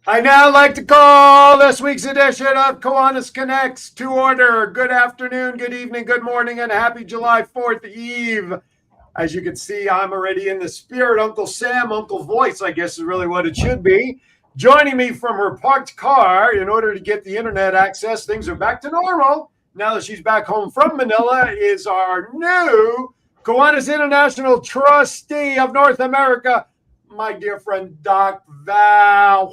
I now like to call this week's edition of Kiwanis Connects to order. Good afternoon, good evening, good morning, and happy July 4th Eve. As you can see, I'm already in the spirit. Uncle Sam, Uncle Voice, I guess is really what it should be. Joining me from her parked car in order to get the internet access. Things are back to normal. Now that she's back home from Manila is our new Kiwanis International Trustee of North America, my dear friend, Doc Val.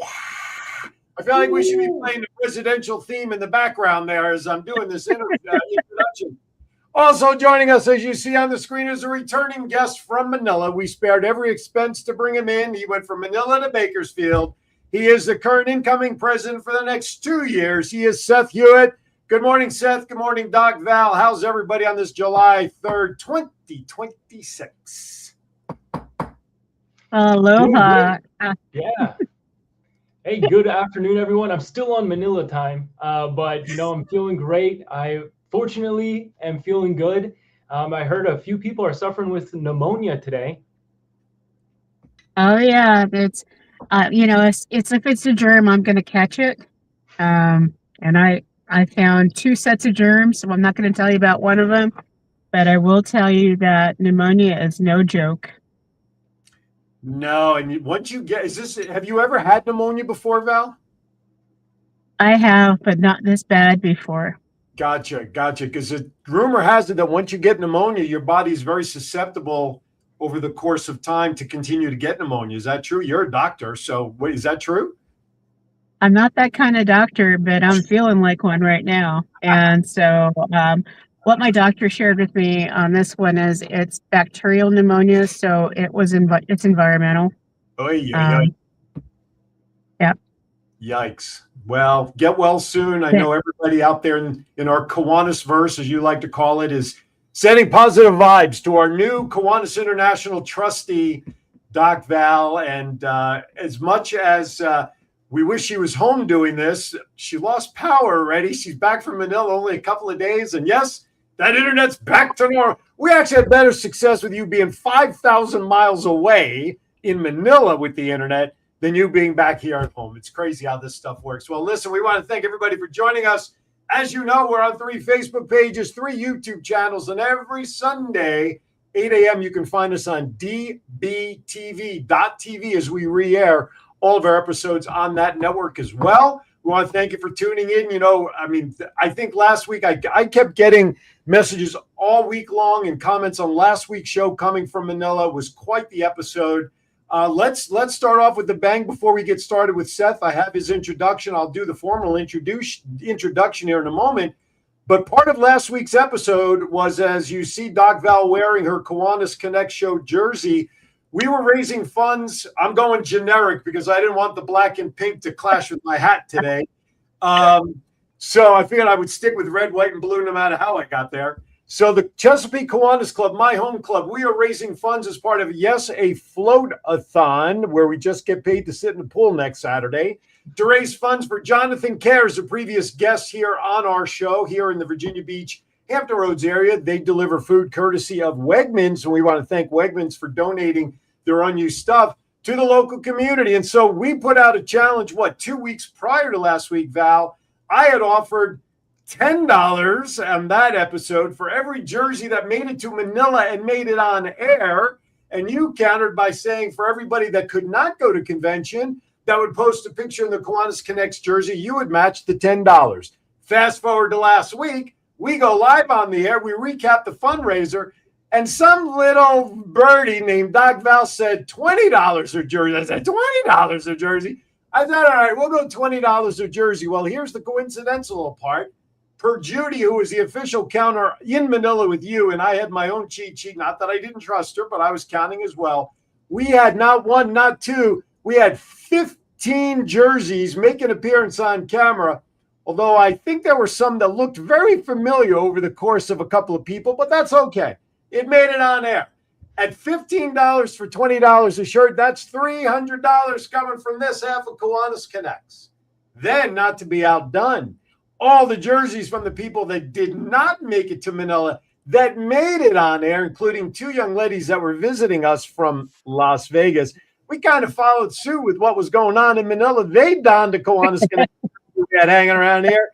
I feel like we should be playing the presidential theme in the background there as I'm doing this introduction. Also joining us, as you see on the screen, is a returning guest from Manila. We spared every expense to bring him in. He went from Manila to Bakersfield. He is the current incoming president for the next 2 years. He is Seth Hewitt. Good morning, Seth. Good morning, Doc Val. How's everybody on this July 3rd, 2026? Aloha. Yeah. Hey, good afternoon, everyone. I'm still on Manila time, but I'm feeling great. I fortunately am feeling good. I heard a few people are suffering with pneumonia today. Oh yeah, it's it's if it's a germ, I'm going to catch it. And I found 2 sets of germs, so I'm not going to tell you about one of them, but I will tell you that pneumonia is no joke. No, and once you get, have you ever had pneumonia before, Val? I have, but not this bad before. Gotcha. Because the rumor has it that once you get pneumonia, your body's very susceptible over the course of time to continue to get pneumonia. Is that true? You're a doctor, so wait, is that true? I'm not that kind of doctor, but I'm feeling like one right now. And so what my doctor shared with me on this one is it's bacterial pneumonia, so it's environmental. Oh, yeah. Yep. Yikes. Well, get well soon. I know everybody out there in our Kiwanis verse, as you like to call it, is sending positive vibes to our new Kiwanis International Trustee, Doc Val. And as much as we wish she was home doing this, she lost power already. She's back from Manila only a couple of days. And yes, that internet's back to normal. We actually had better success with you being 5,000 miles away in Manila with the internet than you being back here at home. It's crazy how this stuff works. Well, listen, we want to thank everybody for joining us. As you know, we're on 3 Facebook pages, 3 YouTube channels, and every Sunday, 8 a.m., you can find us on dbtv.tv as we re-air all of our episodes on that network as well. We want to thank you for tuning in. I think last week I kept getting messages all week long and comments on last week's show coming from Manila. It was quite the episode. Let's start off with the bang before we get started with Seth. I have his introduction. I'll do the formal introduction here in a moment. But part of last week's episode was, as you see Doc Val wearing her Kiwanis Connects show jersey, we were raising funds. I'm going generic because I didn't want the black and pink to clash with my hat today. So I figured I would stick with red, white, and blue no matter how I got there. So the Chesapeake Kiwanis Club, my home club, we are raising funds as part of, a float-a-thon where we just get paid to sit in the pool next Saturday to raise funds for Jonathan Cares, a previous guest here on our show here in the Virginia Beach, Hampton Roads area. They deliver food courtesy of Wegmans, and we want to thank Wegmans for donating their unused stuff to the local community. And so we put out a challenge, 2 weeks prior to last week, Val. I had offered $10 on that episode for every jersey that made it to Manila and made it on air. And you countered by saying for everybody that could not go to convention that would post a picture in the Kiwanis Connects jersey, you would match the $10. Fast forward to last week, we go live on the air. We recap the fundraiser. And some little birdie named Doc Val said $20 a jersey. I said, $20 a jersey? I thought, all right, we'll go $20 a jersey. Well, here's the coincidental part. Per Judy, who was the official counter in Manila with you, and I had my own cheat sheet, not that I didn't trust her, but I was counting as well. We had not 1, not 2. We had 15 jerseys make an appearance on camera, although I think there were some that looked very familiar over the course of a couple of people, but that's okay. It made it on air. At $15 for $20 a shirt, that's $300 coming from this half of Kiwanis Connects. Then, not to be outdone, all the jerseys from the people that did not make it to Manila that made it on air, including 2 young ladies that were visiting us from Las Vegas. we kind of followed suit with what was going on in Manila. They donned the Kiwanis Connects we had hanging around here.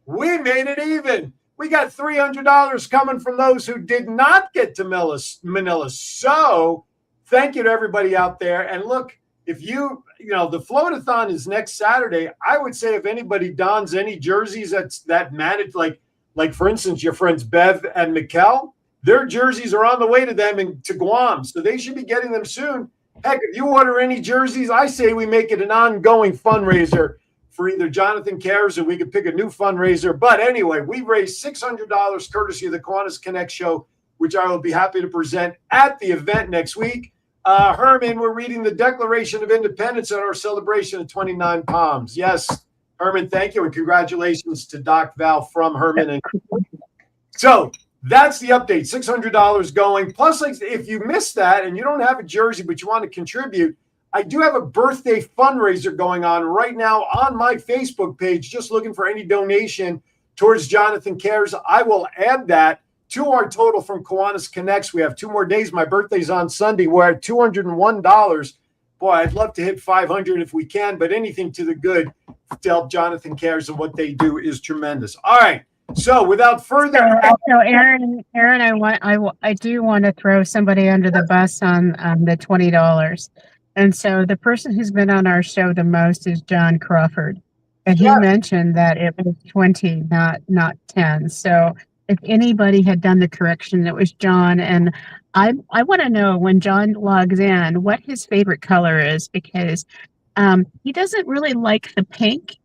We made it even. We got $300 coming from those who did not get to Manila. So thank you to everybody out there. And look, if the float-a-thon is next Saturday, I would say if anybody dons any jerseys that manage, like for instance, your friends Bev and Mikkel, their jerseys are on the way to them to Guam. So they should be getting them soon. Heck, if you order any jerseys, I say we make it an ongoing fundraiser for either Jonathan Cares or we could pick a new fundraiser. But anyway, we raised $600 courtesy of the Kiwanis Connect show, which I will be happy to present at the event next week. Herman, we're reading the Declaration of Independence at our celebration of 29 Palms. Yes, Herman, thank you. And congratulations to Doc Val from Herman. And so that's the update, $600 going. Plus, if you missed that and you don't have a jersey, but you want to contribute, I do have a birthday fundraiser going on right now on my Facebook page, just looking for any donation towards Jonathan Cares. I will add that to our total from Kiwanis Connects. We have 2 more days. My birthday's on Sunday. We're at $201. Boy, I'd love to hit 500 if we can, but anything to the good to help Jonathan Cares and what they do is tremendous. All right. So without further so Aaron, I do want to throw somebody under the bus on the $20. And so the person who's been on our show the most is John Crawford. And he mentioned that it was 20, not 10. So if anybody had done the correction, it was John. And I want to know when John logs in what his favorite color is, because he doesn't really like the pink.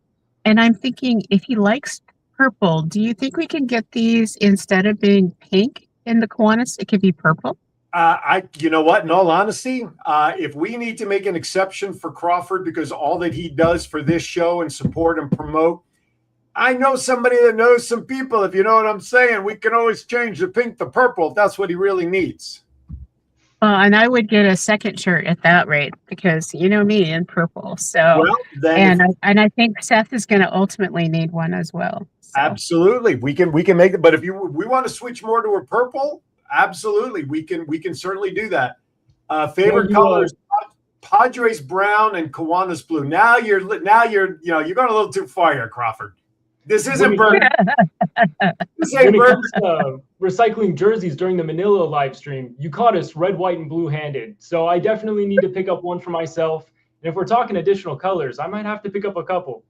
And I'm thinking if he likes purple, do you think we can get these instead of being pink in the Kiwanis? It could be purple. You know what? In all honesty, if we need to make an exception for Crawford because all that he does for this show and support and promote, I know somebody that knows some people. If you know what I'm saying, we can always change the pink to purple if that's what he really needs. And I would get a second shirt at that rate because you know me in purple. So, and I think Seth is going to ultimately need one as well. So. Absolutely, we can make it. But if we want to switch more to a purple. Absolutely, we can certainly do that. Favorite colors: Padres brown and Kiwanis blue. Now you're going a little too far here, Crawford. This isn't burning. This ain't burning. Recycling jerseys during the Manila live stream, you caught us red, white, and blue-handed. So I definitely need to pick up one for myself. And if we're talking additional colors, I might have to pick up a couple.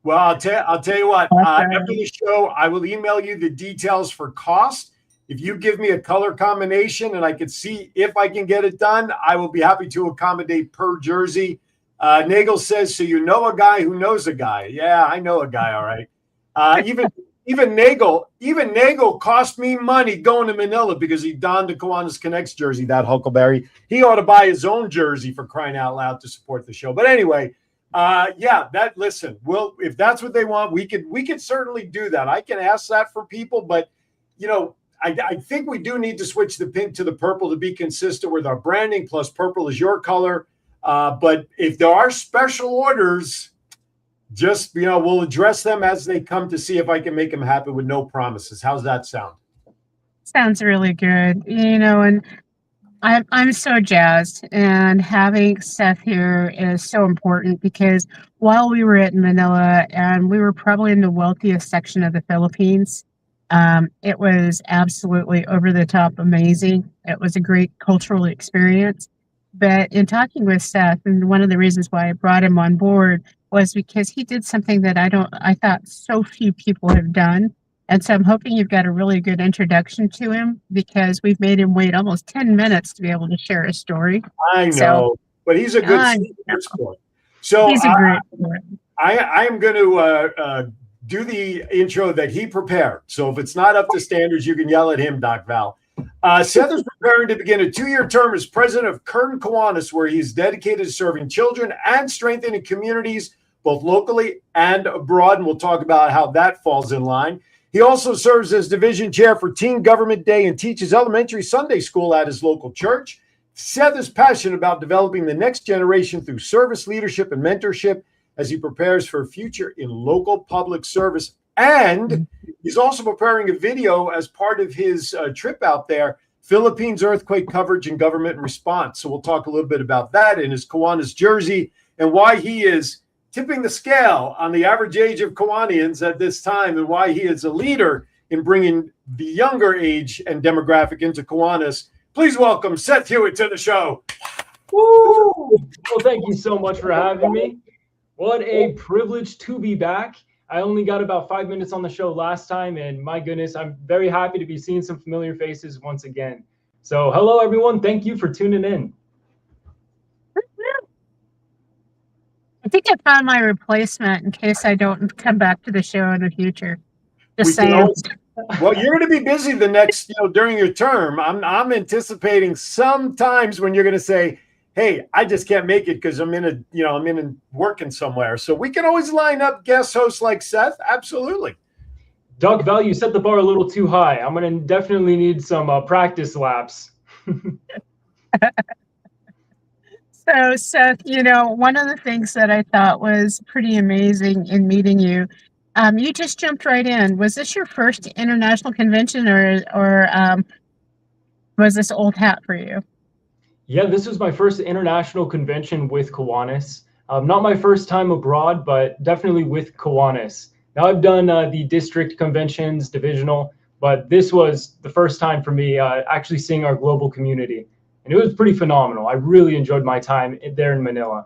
Well, I'll tell you what. After the show, I will email you the details for cost. If you give me a color combination and I can see if I can get it done, I will be happy to accommodate per jersey. Nagel says, so you know a guy who knows a guy. Yeah, I know a guy, all right. Even Nagel cost me money going to Manila because he donned the Kiwanis Connects jersey, that Huckleberry. He ought to buy his own jersey for crying out loud to support the show. But anyway, if that's what they want, we could certainly do that. I can ask that for people, but I think we do need to switch the pink to the purple to be consistent with our branding, plus purple is your color. But if there are special orders, just, we'll address them as they come to see if I can make them happen with no promises. How's that sound? Sounds really good. And I'm so jazzed, and having Seth here is so important because while we were at Manila and we were probably in the wealthiest section of the Philippines, it was absolutely over the top amazing. It was a great cultural experience. But in talking with Seth, and one of the reasons why I brought him on board was because he did something that I thought so few people have done. And so I'm hoping you've got a really good introduction to him because we've made him wait almost 10 minutes to be able to share a story. I know, but he's a good sport. So he's a great sport. I am going to do the intro that he prepared. So if it's not up to standards, you can yell at him, Doc Val. Seth is preparing to begin a 2-year term as president of Kern Kiwanis, where he's dedicated to serving children and strengthening communities, both locally and abroad. And we'll talk about how that falls in line. He also serves as division chair for Teen Government Day and teaches elementary Sunday school at his local church. Seth is passionate about developing the next generation through service, leadership, and mentorship as he prepares for a future in local public service. And he's also preparing a video as part of his trip out there Philippines earthquake coverage and government response. So we'll talk a little bit about that in his Kiwanis jersey and why he is tipping the scale on the average age of Kiwanians at this time and why he is a leader in bringing the younger age and demographic into Kiwanis. Please welcome Seth Hewitt to the show. Woo! Well, thank you so much for having me. What a privilege to be back. I only got about 5 minutes on the show last time, and my goodness, I'm very happy to be seeing some familiar faces once again. So hello, everyone. Thank you for tuning in. I think I found my replacement in case I don't come back to the show in the future. Just saying. Well, you're going to be busy the next, during your term. I'm anticipating sometimes when you're going to say, "Hey, I just can't make it because I'm in working somewhere." So we can always line up guest hosts like Seth. Absolutely. Doug Val, you set the bar a little too high. I'm going to definitely need some practice laps. So, Seth, one of the things that I thought was pretty amazing in meeting you, you just jumped right in. Was this your first international convention, or was this old hat for you? Yeah, this was my first international convention with Kiwanis. Not my first time abroad, but definitely with Kiwanis. Now I've done the district conventions, divisional, but this was the first time for me actually seeing our global community. And it was pretty phenomenal. I really enjoyed my time there in Manila.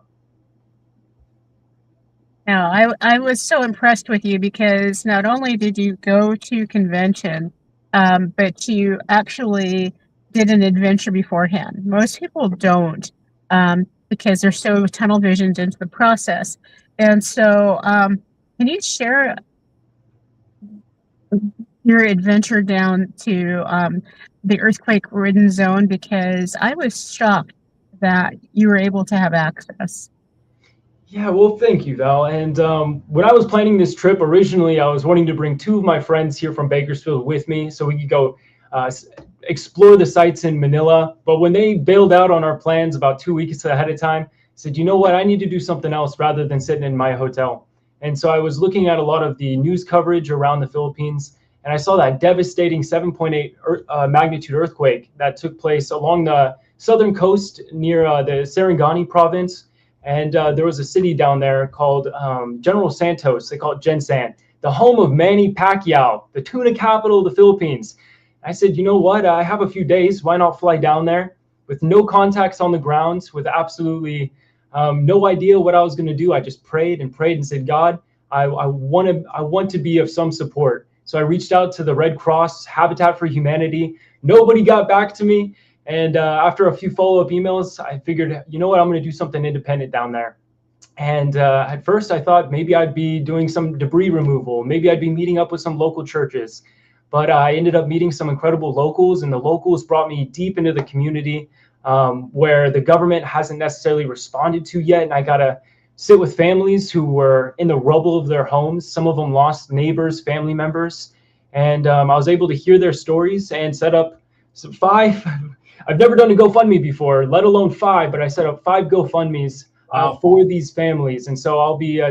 No, I was so impressed with you because not only did you go to convention, but you actually did an adventure beforehand. Most people don't because they're so tunnel visioned into the process. And so can you share your adventure down to the earthquake-ridden zone? Because I was shocked that you were able to have access. Yeah, well, thank you, Val. And when I was planning this trip, originally I was wanting to bring two of my friends here from Bakersfield with me so we could go explore the sites in Manila. But when they bailed out on our plans about 2 weeks ahead of time, I said, you know what, I need to do something else rather than sitting in my hotel. And so I was looking at a lot of the news coverage around the Philippines, and I saw that devastating 7.8 magnitude earthquake that took place along the southern coast near the Sarangani province. And there was a city down there called General Santos. They call it Gensan, the home of Manny Pacquiao, the tuna capital of the Philippines. I said, you know what? I have a few days. Why not fly down there with no contacts on the ground, with absolutely no idea what I was going to do. I just prayed and said, God, I want to be of some support. So I reached out to the Red Cross, Habitat for Humanity. Nobody got back to me. And after a few follow-up emails, I figured, you know what, I'm going to do something independent down there. And at first I thought maybe I'd be doing some debris removal. Maybe I'd be meeting up with some local churches. But I ended up meeting some incredible locals, and the locals brought me deep into the community where the government hasn't necessarily responded to yet. And I got to sit with families who were in the rubble of their homes. Some of them lost neighbors, family members. And I was able to hear their stories and set up some 5. I've never done a GoFundMe before, let alone 5, but I set up 5 GoFundMes for these families. And so I'll be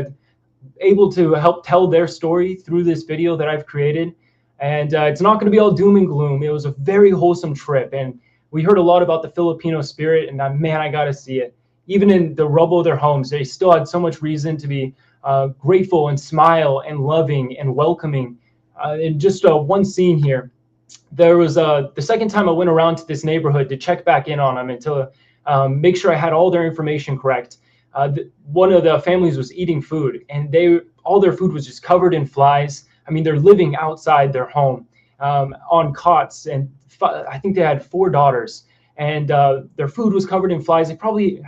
able to help tell their story through this video that I've created. And it's not going to be all doom and gloom. It was a very wholesome trip. And we heard a lot about the Filipino spirit, and man, I got to see it. Even in the rubble of their homes, they still had so much reason to be grateful and smile and loving and welcoming. And just one scene here. There was the second time I went around to this neighborhood to check back in on them and to make sure I had all their information correct. One of the families was eating food, and all their food was just covered in flies. I mean, they're living outside their home on cots, and I think they had 4 daughters, and their food was covered in flies. They probably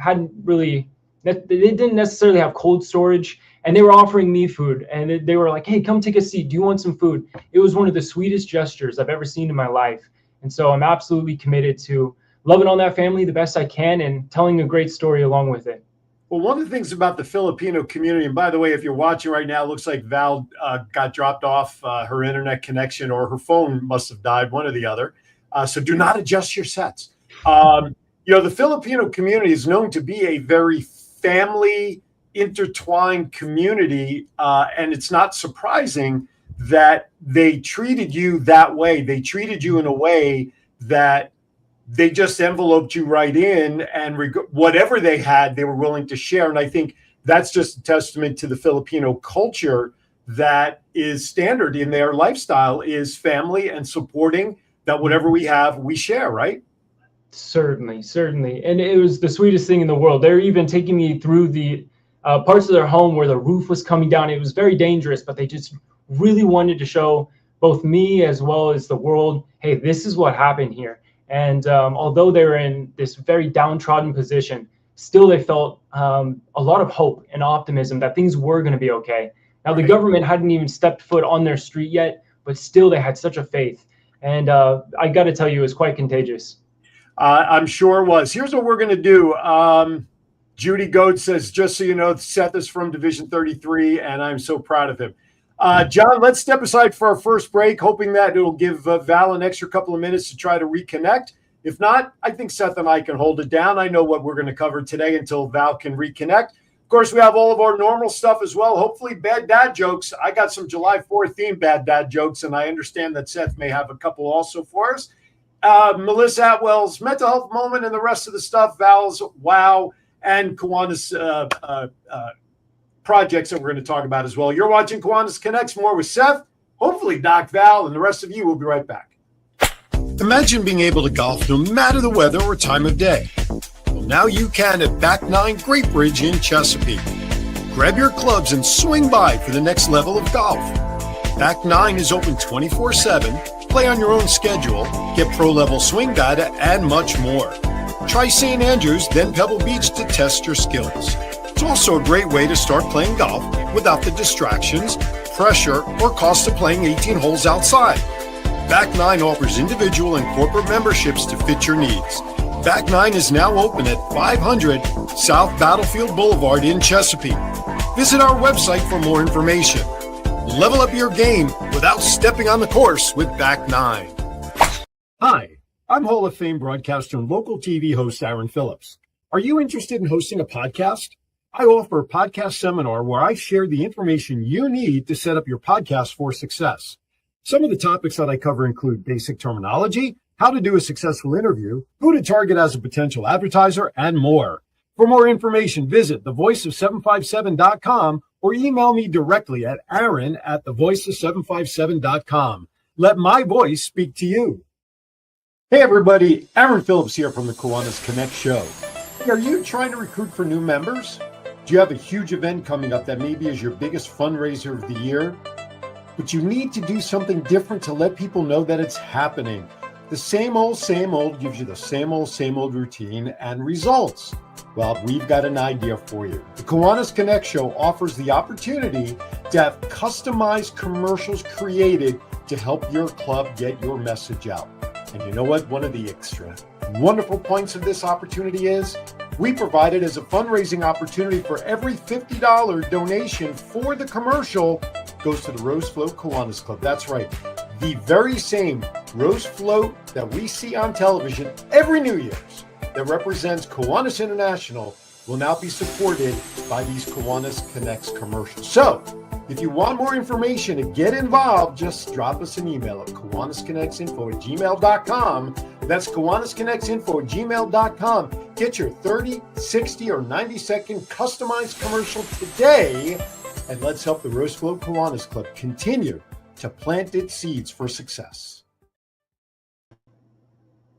they didn't necessarily have cold storage, and they were offering me food, and they were like, hey, come take a seat. Do you want some food? It was one of the sweetest gestures I've ever seen in my life. And so I'm absolutely committed to loving on that family the best I can and telling a great story along with it. Well, one of the things about the Filipino community, and by the way, if you're watching right now, it looks like Val got dropped off her internet connection, or her phone must have died, one or the other. So do not adjust your sets. The Filipino community is known to be a very family intertwined community, and it's not surprising that they treated you that way. They treated you in a way that they just enveloped you right in, and whatever they had, they were willing to share. And I think that's just a testament to the Filipino culture that is standard in their lifestyle, is family and supporting, that whatever we have, we share, right? Certainly. And it was the sweetest thing in the world. They're even taking me through the parts of their home where the roof was coming down. It was very dangerous, but they just really wanted to show both me as well as the world, hey, this is what happened here. And although they were in this very downtrodden position, still they felt a lot of hope and optimism that things were going to be okay. Now, the government hadn't even stepped foot on their street yet, but still they had such a faith. And I got to tell you, it was quite contagious. I'm sure it was. Here's what we're going to do. Judy Goad says, just so you know, Seth is from Division 33, and I'm so proud of him. John, let's step aside for our first break, hoping that it'll give Val an extra couple of minutes to try to reconnect. If not, I think Seth and I can hold it down. I know what we're going to cover today until Val can reconnect. Of course, we have all of our normal stuff as well. Hopefully, bad dad jokes. I got some July 4th themed bad dad jokes, and I understand that Seth may have a couple also for us. Melissa Atwell's mental health moment and the rest of the stuff, Val's wow, and Kiwanis projects that we're going to talk about as well. You're watching Kiwanis Connects, more with Seth, hopefully Doc, Val, and the rest of you. We'll be right back. Imagine being able to golf no matter the weather or time of day. Well, now you can at Back 9 Great Bridge in Chesapeake. Grab your clubs and swing by for the next level of golf. Back 9 is open 24/7. Play on your own schedule, get pro-level swing data, and much more. Try St. Andrews, then Pebble Beach to test your skills. It's also a great way to start playing golf without the distractions, pressure, or cost of playing 18 holes outside. Back 9 offers individual and corporate memberships to fit your needs. Back 9 is now open at 500 South Battlefield Boulevard in Chesapeake. Visit our website for more information. Level up your game without stepping on the course with Back 9. Hi, I'm Hall of Fame broadcaster and local TV host Aaron Phillips. Are you interested in hosting a podcast? I offer a podcast seminar where I share the information you need to set up your podcast for success. Some of the topics that I cover include basic terminology, how to do a successful interview, who to target as a potential advertiser, and more. For more information, visit thevoiceof757.com or email me directly at aaron@thevoiceof757.com. Let my voice speak to you. Hey everybody, Aaron Phillips here from the Kiwanis Connects show. Are you trying to recruit for new members? Do you have a huge event coming up that maybe is your biggest fundraiser of the year? But you need to do something different to let people know that it's happening. The same old gives you the same old routine and results. Well, we've got an idea for you. The Kiwanis Connect show offers the opportunity to have customized commercials created to help your club get your message out. And you know what? One of the extra wonderful points of this opportunity is we provide it as a fundraising opportunity. For every $50 donation for the commercial goes to the Rose Float Kiwanis Club. That's right. The very same Rose Float that we see on television every New Year's that represents Kiwanis International will now be supported by these Kiwanis Connects commercials. So, if you want more information to get involved, just drop us an email at kiwanisconnectsinfo@gmail.com. That's kiwanisconnectsinfo@gmail.com. Get your 30, 60, or 90-second customized commercial today, and let's help the Rose Float Kiwanis Club continue to plant its seeds for success.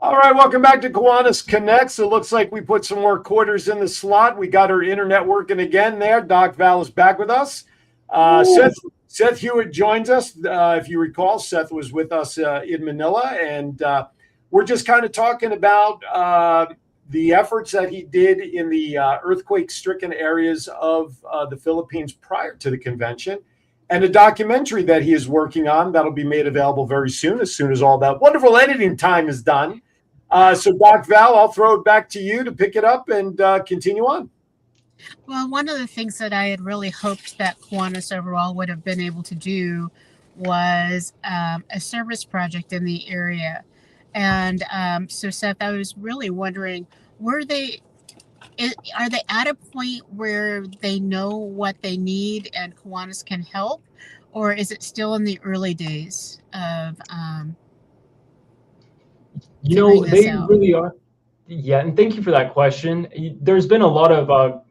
All right, welcome back to Kiwanis Connects. It looks like we put some more quarters in the slot. We got our internet working again there. Doc Val is back with us. Seth Hewitt joins us. If you recall, Seth was with us in Manila, and we're just kind of talking about the efforts that he did in the earthquake-stricken areas of the Philippines prior to the convention, and a documentary that he is working on that'll be made available very soon as all that wonderful editing time is done. So, Doc Val, I'll throw it back to you to pick it up and continue on. Well, one of the things that I had really hoped that Kiwanis overall would have been able to do was a service project in the area. And so, Seth, I was really wondering, are they at a point where they know what they need and Kiwanis can help? Or is it still in the early days of You figuring know, this they out? really are. Yeah, and thank you for that question. There's been a lot of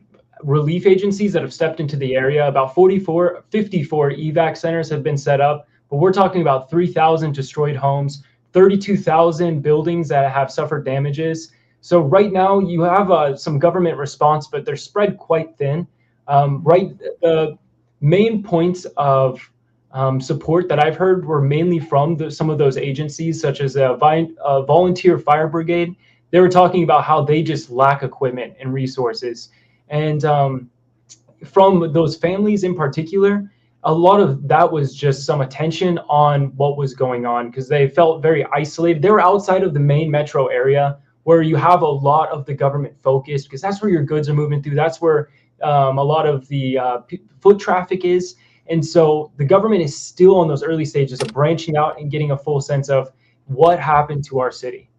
relief agencies that have stepped into the area. About 54 evac centers have been set up, but we're talking about 3,000 destroyed homes, 32,000 buildings that have suffered damages. So right now you have some government response, but they're spread quite thin. The main points of support that I've heard were mainly from some of those agencies, such as a volunteer fire brigade. They were talking about how they just lack equipment and resources. And from those families in particular, a lot of that was just some attention on what was going on because they felt very isolated. They were outside of the main metro area where you have a lot of the government focus because that's where your goods are moving through. That's where a lot of the foot traffic is. And so the government is still on those early stages of branching out and getting a full sense of what happened to our city.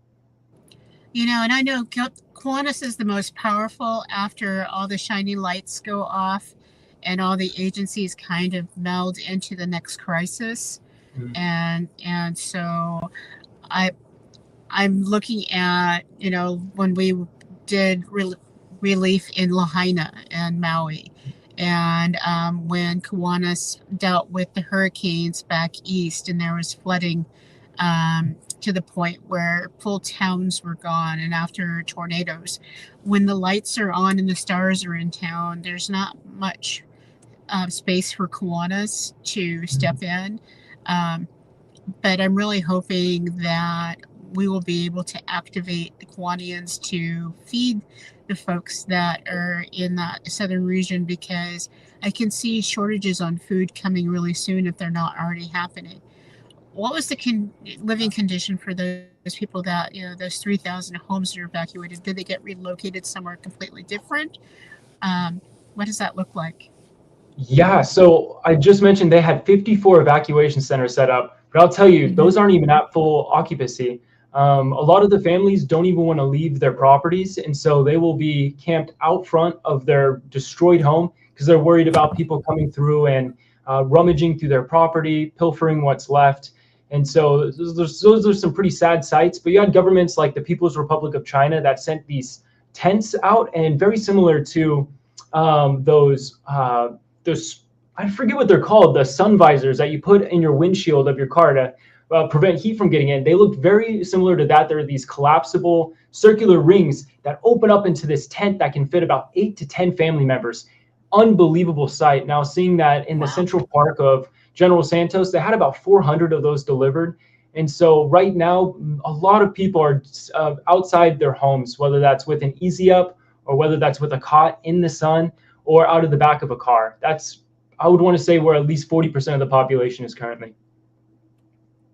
You know, and I know Kiwanis is the most powerful after all the shiny lights go off and all the agencies kind of meld into the next crisis. And so I I'm looking at, you know, when we did relief in Lahaina and Maui, and when Kiwanis dealt with the hurricanes back east, and there was flooding to the point where full towns were gone, and after tornadoes, when the lights are on and the stars are in town, there's not much space for Kiwanis to step in. Um, but I'm really hoping that we will be able to activate the Kiwanians to feed the folks that are in that southern region, because I can see shortages on food coming really soon if they're not already happening. What was the living condition for those people that, you know, those 3,000 homes that are evacuated? Did they get relocated somewhere completely different? What does that look like? Yeah, so I just mentioned they had 54 evacuation centers set up, but I'll tell you, those aren't even at full occupancy. A lot of the families don't even want to leave their properties, and so they will be camped out front of their destroyed home because they're worried about people coming through and rummaging through their property, pilfering what's left. And so those are some pretty sad sights. But you had governments like the People's Republic of China that sent these tents out, and very similar to those I forget what they're called, the sun visors that you put in your windshield of your car to prevent heat from getting in. They look very similar to that. There are these collapsible circular rings that open up into this tent that can fit about 8 to 10 family members. Unbelievable sight. Now, seeing that in the Central Park of General Santos, they had about 400 of those delivered. And so right now, a lot of people are outside their homes, whether that's with an easy up or whether that's with a cot in the sun or out of the back of a car. I would want to say where at least 40% of the population is currently.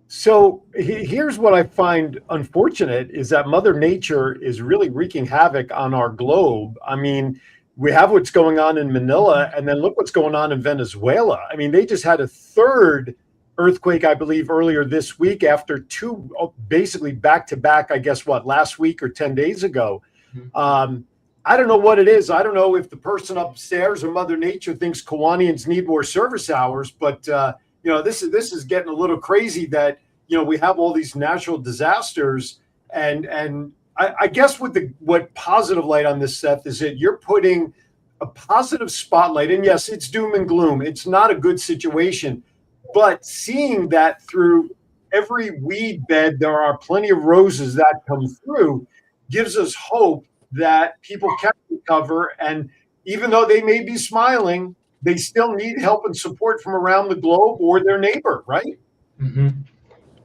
So here's what I find unfortunate is that Mother Nature is really wreaking havoc on our globe. I mean, we have what's going on in Manila, and then look what's going on in Venezuela. I mean, they just had a third earthquake, I believe, earlier this week after two basically back-to-back, I guess, last week or 10 days ago. I don't know what it is. I don't know if the person upstairs or Mother Nature thinks Kiwanians need more service hours, but this is getting a little crazy that, we have all these natural disasters, and I guess what positive light on this, Seth, is that you're putting a positive spotlight, and yes, it's doom and gloom. It's not a good situation, but seeing that through every weed bed, there are plenty of roses that come through, gives us hope that people can recover. And even though they may be smiling, they still need help and support from around the globe or their neighbor, right? Mm-hmm.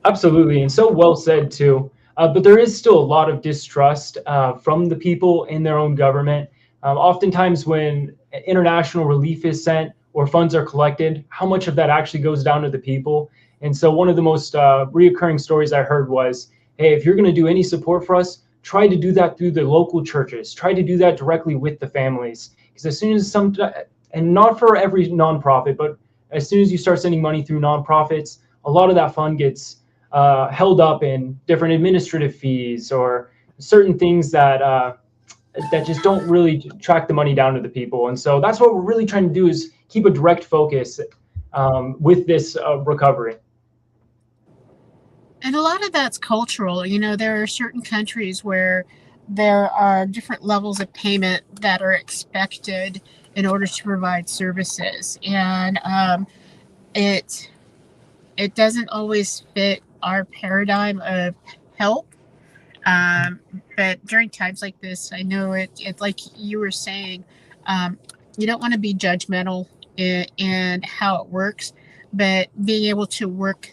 Absolutely. And so well said, too. But there is still a lot of distrust from the people in their own government. Oftentimes when international relief is sent or funds are collected, how much of that actually goes down to the people? And so one of the most reoccurring stories I heard was, hey, if you're going to do any support for us, try to do that through the local churches. Try to do that directly with the families. Because as soon as and not for every nonprofit, but as soon as you start sending money through nonprofits, a lot of that fund gets held up in different administrative fees or certain things that just don't really track the money down to the people. And so that's what we're really trying to do, is keep a direct focus with this recovery. And a lot of that's cultural. There are certain countries where there are different levels of payment that are expected in order to provide services, and it it doesn't always fit our paradigm of help. Um, but during times like this, I know it like you were saying, um, you don't want to be judgmental in how it works, but being able to work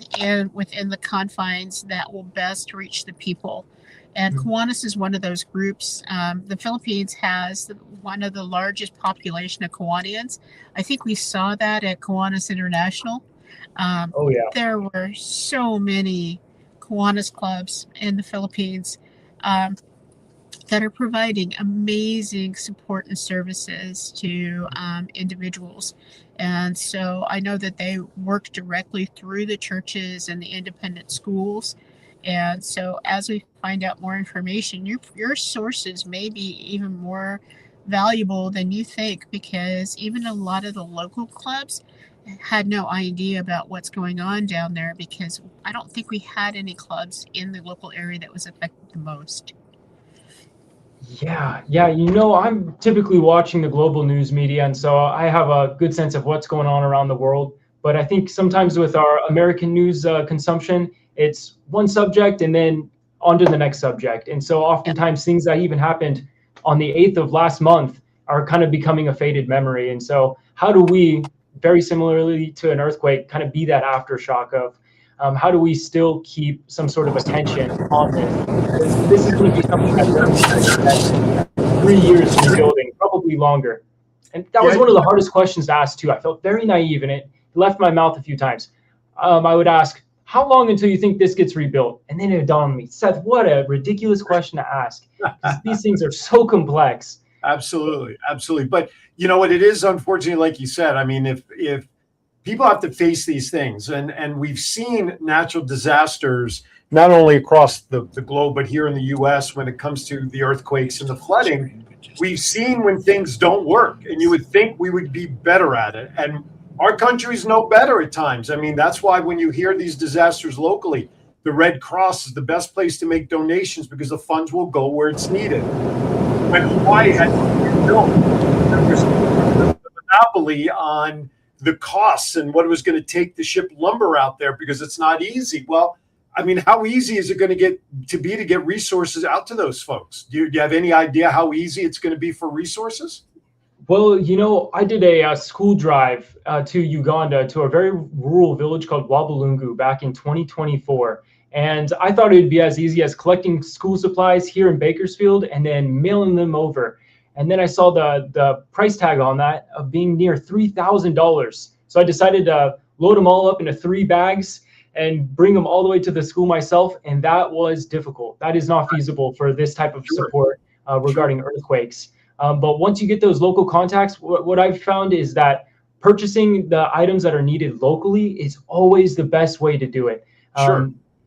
within the confines that will best reach the people. And Kiwanis is one of those groups. The Philippines has one of the largest population of Kiwanians. I think we saw that at Kiwanis International. Um, Oh yeah. there were so many Kiwanis clubs in the Philippines, um, that are providing amazing support and services to individuals. And so I know that they work directly through the churches and the independent schools. And so as we find out more information, your sources may be even more valuable than you think, because even a lot of the local clubs had no idea about what's going on down there, because I don't think we had any clubs in the local area that was affected the most. Yeah. I'm typically watching the global news media, and so I have a good sense of what's going on around the world. But I think sometimes with our American news consumption, it's one subject and then on to the next subject. And so oftentimes things that even happened on the 8th of last month are kind of becoming a faded memory. And so how do we, very similarly to an earthquake, kind of be that aftershock of how do we still keep some sort of attention on this? Because this is going to be something that's going to take 3 years rebuilding, probably longer. And that was one of the hardest questions to ask too. I felt very naive, and it left my mouth a few times. I would ask, how long until you think this gets rebuilt? And then it dawned on me, Seth, what a ridiculous question to ask. Because these things are so complex. Absolutely. But you know what? It is unfortunately, like you said. I mean, if people have to face these things, and we've seen natural disasters not only across the globe, but here in the U.S. when it comes to the earthquakes and the flooding, we've seen when things don't work, and you would think we would be better at it. And our countries know better at times. I mean, that's why when you hear these disasters locally, the Red Cross is the best place to make donations, because the funds will go where it's needed. When Hawaii had built, there was the monopoly on the costs and what it was going to take to ship lumber out there, because it's not easy. Well, I mean, how easy is it going to get resources out to those folks? Do you have any idea how easy it's going to be for resources? Well, I did a school drive to Uganda, to a very rural village called Wabalungu back in 2024. And I thought it would be as easy as collecting school supplies here in Bakersfield and then mailing them over. And then I saw the price tag on that of being near $3,000. So I decided to load them all up into 3 bags and bring them all the way to the school myself. And that was difficult. That is not feasible for this type of support regarding earthquakes. But once you get those local contacts, what I've found is that purchasing the items that are needed locally is always the best way to do it.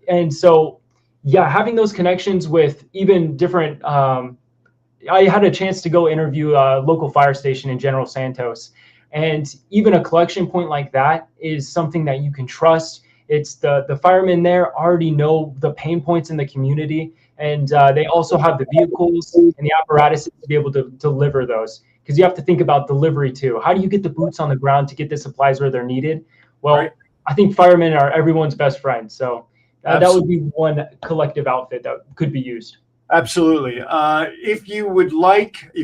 And so, having those connections with even different, I had a chance to go interview a local fire station in General Santos. And even a collection point like that is something that you can trust. It's the firemen there already know the pain points in the community, and they also have the vehicles and the apparatus to be able to deliver those. Because you have to think about delivery too. How do you get the boots on the ground to get the supplies where they're needed? Well, I think firemen are everyone's best friend. So that would be one collective outfit that could be used. Absolutely. If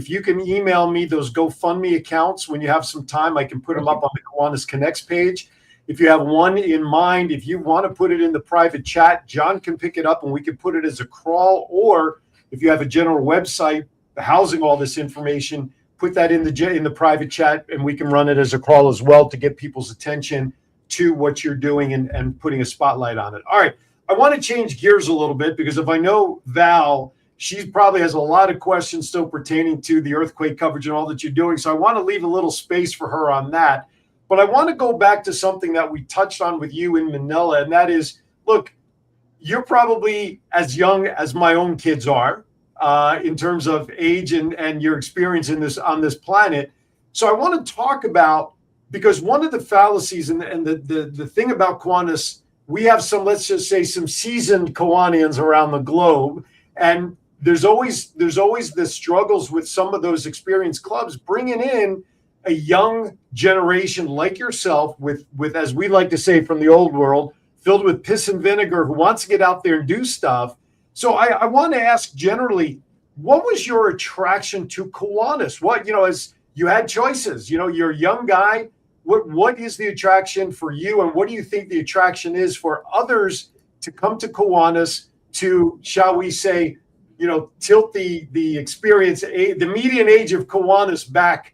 you can email me those GoFundMe accounts when you have some time, I can put them up on the Kiwanis Connects page. If you have one in mind, if you want to put it in the private chat, John can pick it up and we can put it as a crawl. Or if you have a general website housing all this information, put that in the private chat and we can run it as a crawl as well to get people's attention to what you're doing and putting a spotlight on it. All right. I want to change gears a little bit, because if I know Val, she probably has a lot of questions still pertaining to the earthquake coverage and all that you're doing. So I want to leave a little space for her on that. But I want to go back to something that we touched on with you in Manila, and that is, look, you're probably as young as my own kids are in terms of age and your experience on this planet. So I want to talk about, because one of the fallacies and the thing about Kiwanis we have some, let's just say, some seasoned Kiwanians around the globe, and there's always the struggles with some of those experienced clubs bringing in a young generation like yourself with as we like to say from the old world, filled with piss and vinegar, who wants to get out there and do stuff. So I want to ask generally, what was your attraction to Kiwanis? What, as you had choices, you're a young guy. What is the attraction for you, and what do you think the attraction is for others to come to Kiwanis to, shall we say, tilt the experience, the median age of Kiwanis back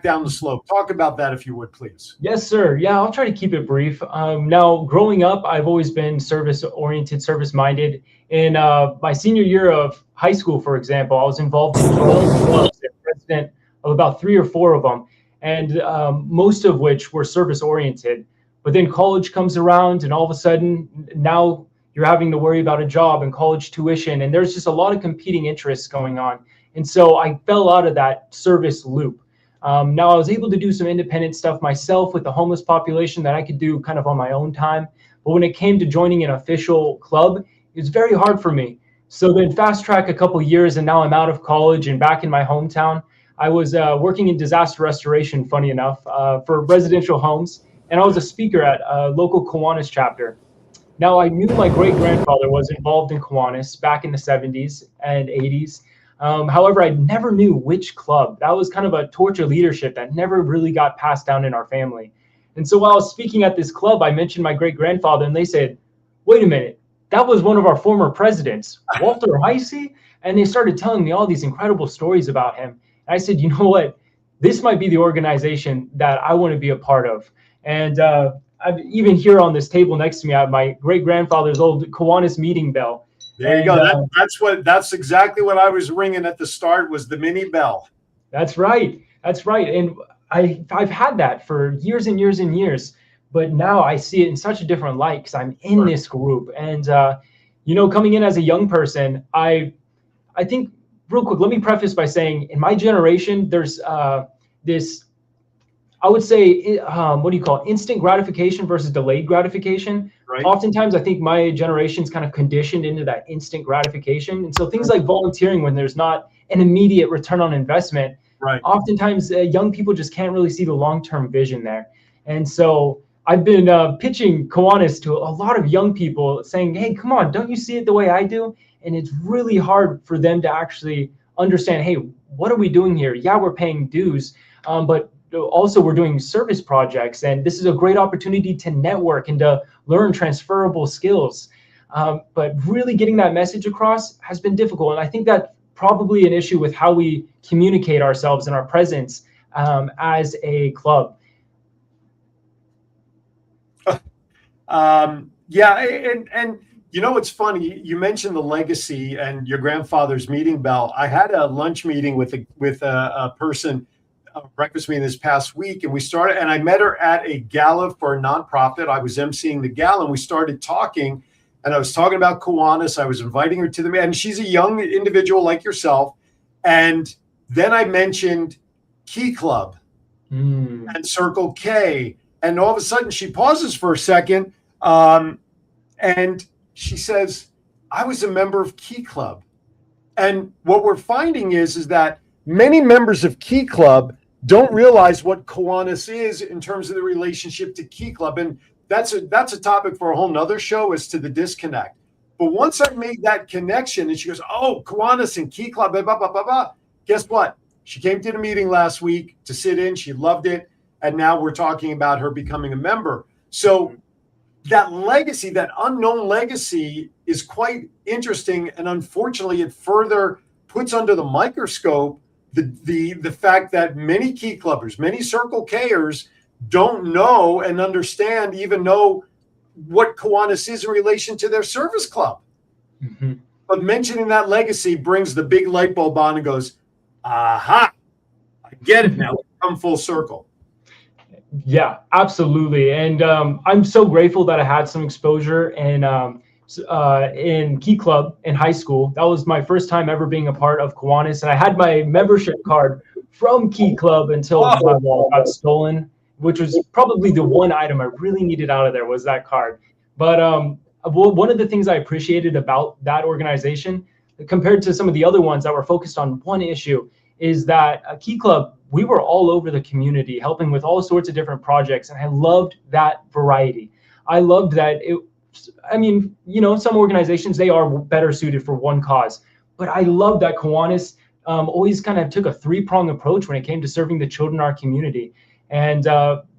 down the slope? Talk about that, if you would, please. Yes, sir. Yeah, I'll try to keep it brief. Now, growing up, I've always been service-oriented, service-minded. In my senior year of high school, for example, I was involved in 12 clubs and president of about 3 or 4 of them, and most of which were service-oriented. But then college comes around, and all of a sudden, now you're having to worry about a job and college tuition, and there's just a lot of competing interests going on. And so I fell out of that service loop. Now I was able to do some independent stuff myself with the homeless population that I could do kind of on my own time. But when it came to joining an official club, it was very hard for me. So then fast track a couple years, and now I'm out of college and back in my hometown. I was working in disaster restoration, funny enough, for residential homes. And I was a speaker at a local Kiwanis chapter. Now, I knew my great-grandfather was involved in Kiwanis back in the 70s and 80s. However, I never knew which club. That was kind of a torch of leadership that never really got passed down in our family. And so while I was speaking at this club, I mentioned my great-grandfather, and they said, wait a minute, that was one of our former presidents, Walter Heisey? And they started telling me all these incredible stories about him. And I said, you know what? This might be the organization that I want to be a part of. And I've even here on this table next to me, I have my great-grandfather's old Kiwanis meeting bell. There you go. That's exactly what I was ringing at the start, was the mini bell. That's right. That's right. And I've had that for years and years and years, but now I see it in such a different light because I'm in this group. And coming in as a young person, I think, real quick, let me preface by saying, in my generation, there's this, I would say, what do you call it? Instant gratification versus delayed gratification. Right. Oftentimes, I think my generation's kind of conditioned into that instant gratification. And so things like volunteering, when there's not an immediate return on investment, right, oftentimes young people just can't really see the long-term vision there. And so I've been pitching Kiwanis to a lot of young people saying, hey, come on, don't you see it the way I do? And it's really hard for them to actually understand, hey, what are we doing here? Yeah, we're paying dues, but also we're doing service projects, and this is a great opportunity to network and to learn transferable skills. But really getting that message across has been difficult. And I think that's probably an issue with how we communicate ourselves and our presence as a club. Yeah, and it's funny, you mentioned the legacy and your grandfather's meeting bell. I had a lunch meeting with a person, a breakfast meeting this past week, and I met her at a gala for a nonprofit. I was emceeing the gala, and we started talking, and I was talking about Kiwanis. I was inviting her to and she's a young individual like yourself. And then I mentioned Key Club and Circle K, and all of a sudden she pauses for a second, and she says, I was a member of Key Club. And what we're finding is that many members of Key Club don't realize what Kiwanis is in terms of the relationship to Key Club. And that's a topic for a whole nother show, as to the disconnect. But once I made that connection, and she goes, oh, Kiwanis and Key Club, blah, blah, blah, blah, blah. Guess what? She came to the meeting last week to sit in. She loved it. And now we're talking about her becoming a member. So that legacy, that unknown legacy, is quite interesting. And unfortunately, it further puts under the microscope the fact that many Key Clubbers, many Circle Kers don't know and understand, even know what Kiwanis is in relation to their service club. Mm-hmm. But mentioning that legacy brings the big light bulb on and goes, aha, I get it now. Come full circle. Yeah, absolutely. And I'm so grateful that I had some exposure in Key Club in high school. That was my first time ever being a part of Kiwanis. And I had my membership card from Key Club until my wallet got stolen, which was probably the one item I really needed out of there, was that card. But one of the things I appreciated about that organization, compared to some of the other ones that were focused on one issue, is that Key Club, we were all over the community, helping with all sorts of different projects. And I loved that variety. I loved that some organizations, they are better suited for one cause. But I love that Kiwanis always kind of took a three-pronged approach when it came to serving the children in our community. And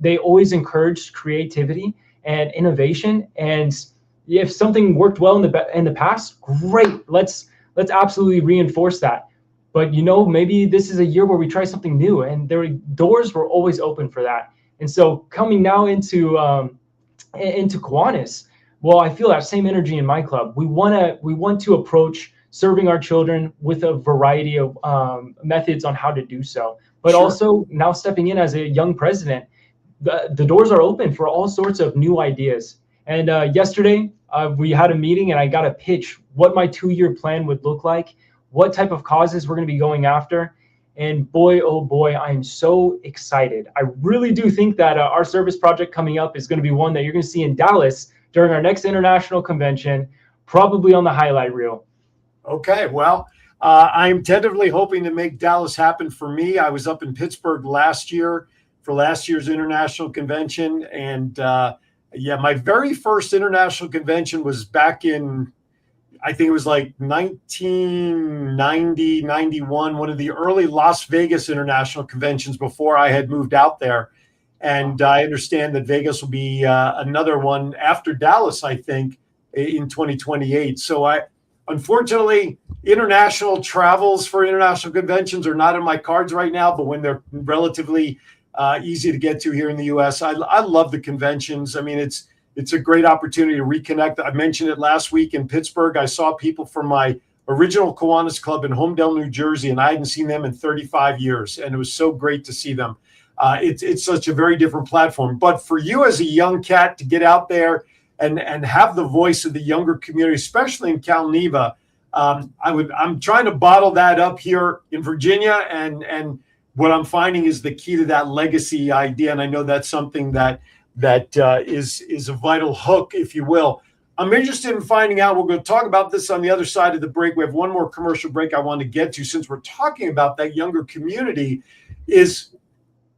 they always encouraged creativity and innovation. And if something worked well in the past, great. Let's absolutely reinforce that. But maybe this is a year where we try something new, and doors were always open for that. And so coming now into Kiwanis, well, I feel that same energy in my club. We want to approach serving our children with a variety of methods on how to do so. But also now stepping in as a young president, the doors are open for all sorts of new ideas. And yesterday we had a meeting, and I got a pitch what my 2-year plan would look like, what type of causes we're going to be going after. And boy, oh boy, I'm so excited. I really do think that our service project coming up is going to be one that you're going to see in Dallas during our next international convention, probably on the highlight reel. Okay, well, I'm tentatively hoping to make Dallas happen for me. I was up in Pittsburgh last year for last year's international convention. And my very first international convention was back in, I think it was like 1990, 91, one of the early Las Vegas international conventions before I had moved out there. And I understand that Vegas will be another one after Dallas, I think, in 2028. So unfortunately, international travels for international conventions are not in my cards right now, but when they're relatively easy to get to here in the U.S., I love the conventions. I mean, it's a great opportunity to reconnect. I mentioned it last week in Pittsburgh. I saw people from my original Kiwanis Club in Homedale, New Jersey, and I hadn't seen them in 35 years. And it was so great to see them. It's such a very different platform. But for you as a young cat to get out there and have the voice of the younger community, especially in Cal Neva, I'm trying to bottle that up here in Virginia. And what I'm finding is the key to that legacy idea. And I know that's something that is a vital hook, if you will. I'm interested in finding out. We're going to talk about this on the other side of the break. We have one more commercial break I want to get to, since we're talking about that younger community. Is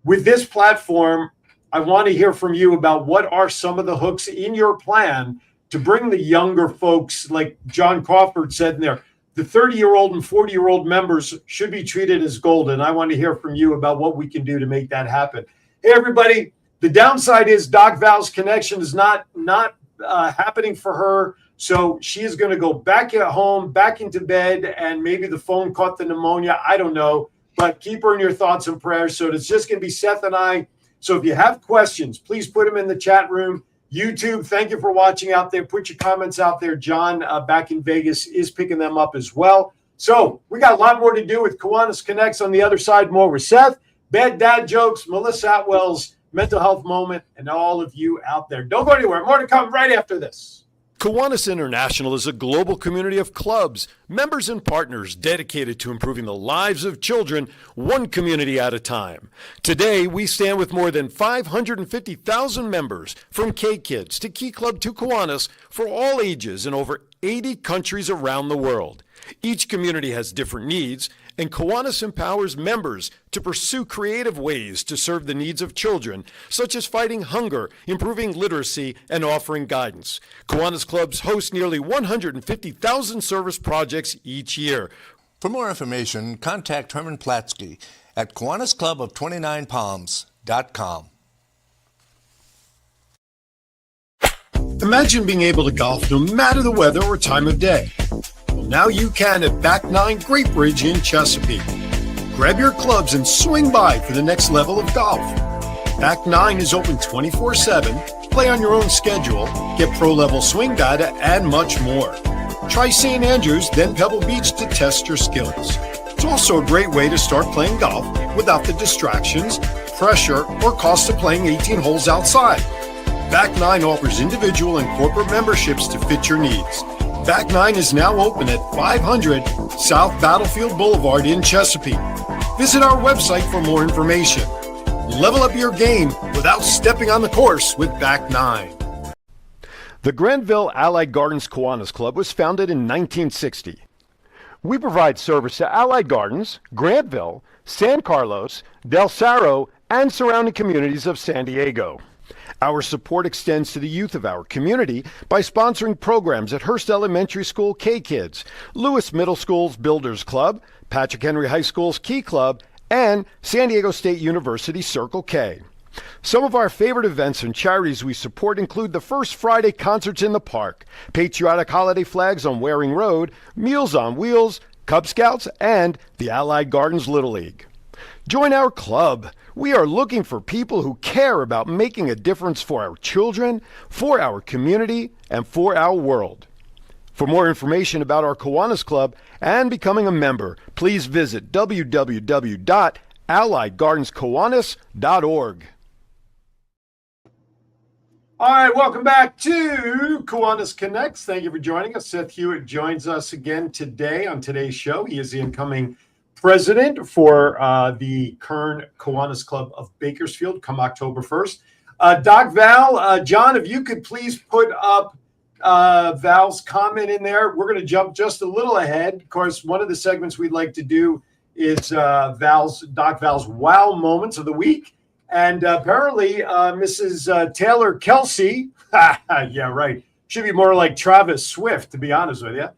with this platform, I want to hear from you about what are some of the hooks in your plan to bring the younger folks, like John Crawford said in there, the 30-year-old and 40-year-old members should be treated as gold. And I want to hear from you about what we can do to make that happen. Hey, everybody. The downside is Doc Val's connection is not happening for her. So she is going to go back at home, back into bed, and maybe the phone caught the pneumonia. I don't know. But keep her in your thoughts and prayers. So it's just going to be Seth and I. So if you have questions, please put them in the chat room. YouTube, thank you for watching out there. Put your comments out there. John back in Vegas is picking them up as well. So we got a lot more to do with Kiwanis Connects. On the other side, more with Seth, bad dad jokes, Melissa Atwell's mental health moment, and all of you out there. Don't go anywhere. More to come right after this. Kiwanis International is a global community of clubs, members, and partners dedicated to improving the lives of children, one community at a time. Today, we stand with more than 550,000 members, from K-Kids to Key Club to Kiwanis, for all ages in over 80 countries around the world. Each community has different needs, and Kiwanis empowers members to pursue creative ways to serve the needs of children, such as fighting hunger, improving literacy, and offering guidance. Kiwanis clubs host nearly 150,000 service projects each year. For more information, contact Herman Platsky at KiwanisClub of29Palms.com. Imagine being able to golf no matter the weather or time of day. Well, now you can at Back 9 Great Bridge in Chesapeake. Grab your clubs and swing by for the next level of golf. Back 9 is open 24/7, play on your own schedule, get pro-level swing data, and much more. Try St. Andrews, then Pebble Beach to test your skills. It's also a great way to start playing golf without the distractions, pressure, or cost of playing 18 holes outside. Back 9 offers individual and corporate memberships to fit your needs. Back 9 is now open at 500 South Battlefield Boulevard in Chesapeake. Visit our website for more information. Level up your game without stepping on the course with Back 9. The Granville Allied Gardens Kiwanis Club was founded in 1960. We provide service to Allied Gardens, Granville, San Carlos, Del Cerro, and surrounding communities of San Diego. Our support extends to the youth of our community by sponsoring programs at Hearst Elementary School K-Kids, Lewis Middle School's Builders Club, Patrick Henry High School's Key Club, and San Diego State University Circle K. Some of our favorite events and charities we support include the First Friday Concerts in the Park, patriotic holiday flags on Waring Road, Meals on Wheels, Cub Scouts, and the Allied Gardens Little League. Join our club. We are looking for people who care about making a difference for our children, for our community, and for our world. For more information about our Kiwanis Club and becoming a member, please visit www.alliedgardenskiwanis.org. All right, welcome back to Kiwanis Connects. Thank you for joining us. Seth Hewitt joins us again today on today's show. He is the incoming president for the Kern Kiwanis Club of Bakersfield come October 1st. Doc Val, John, if you could please put up Val's comment in there. We're going to jump just a little ahead. Of course, one of the segments we'd like to do is Doc Val's wow moments of the week. And apparently, Mrs. Taylor Kelsey, yeah, right. Should be more like Travis Swift, to be honest with you.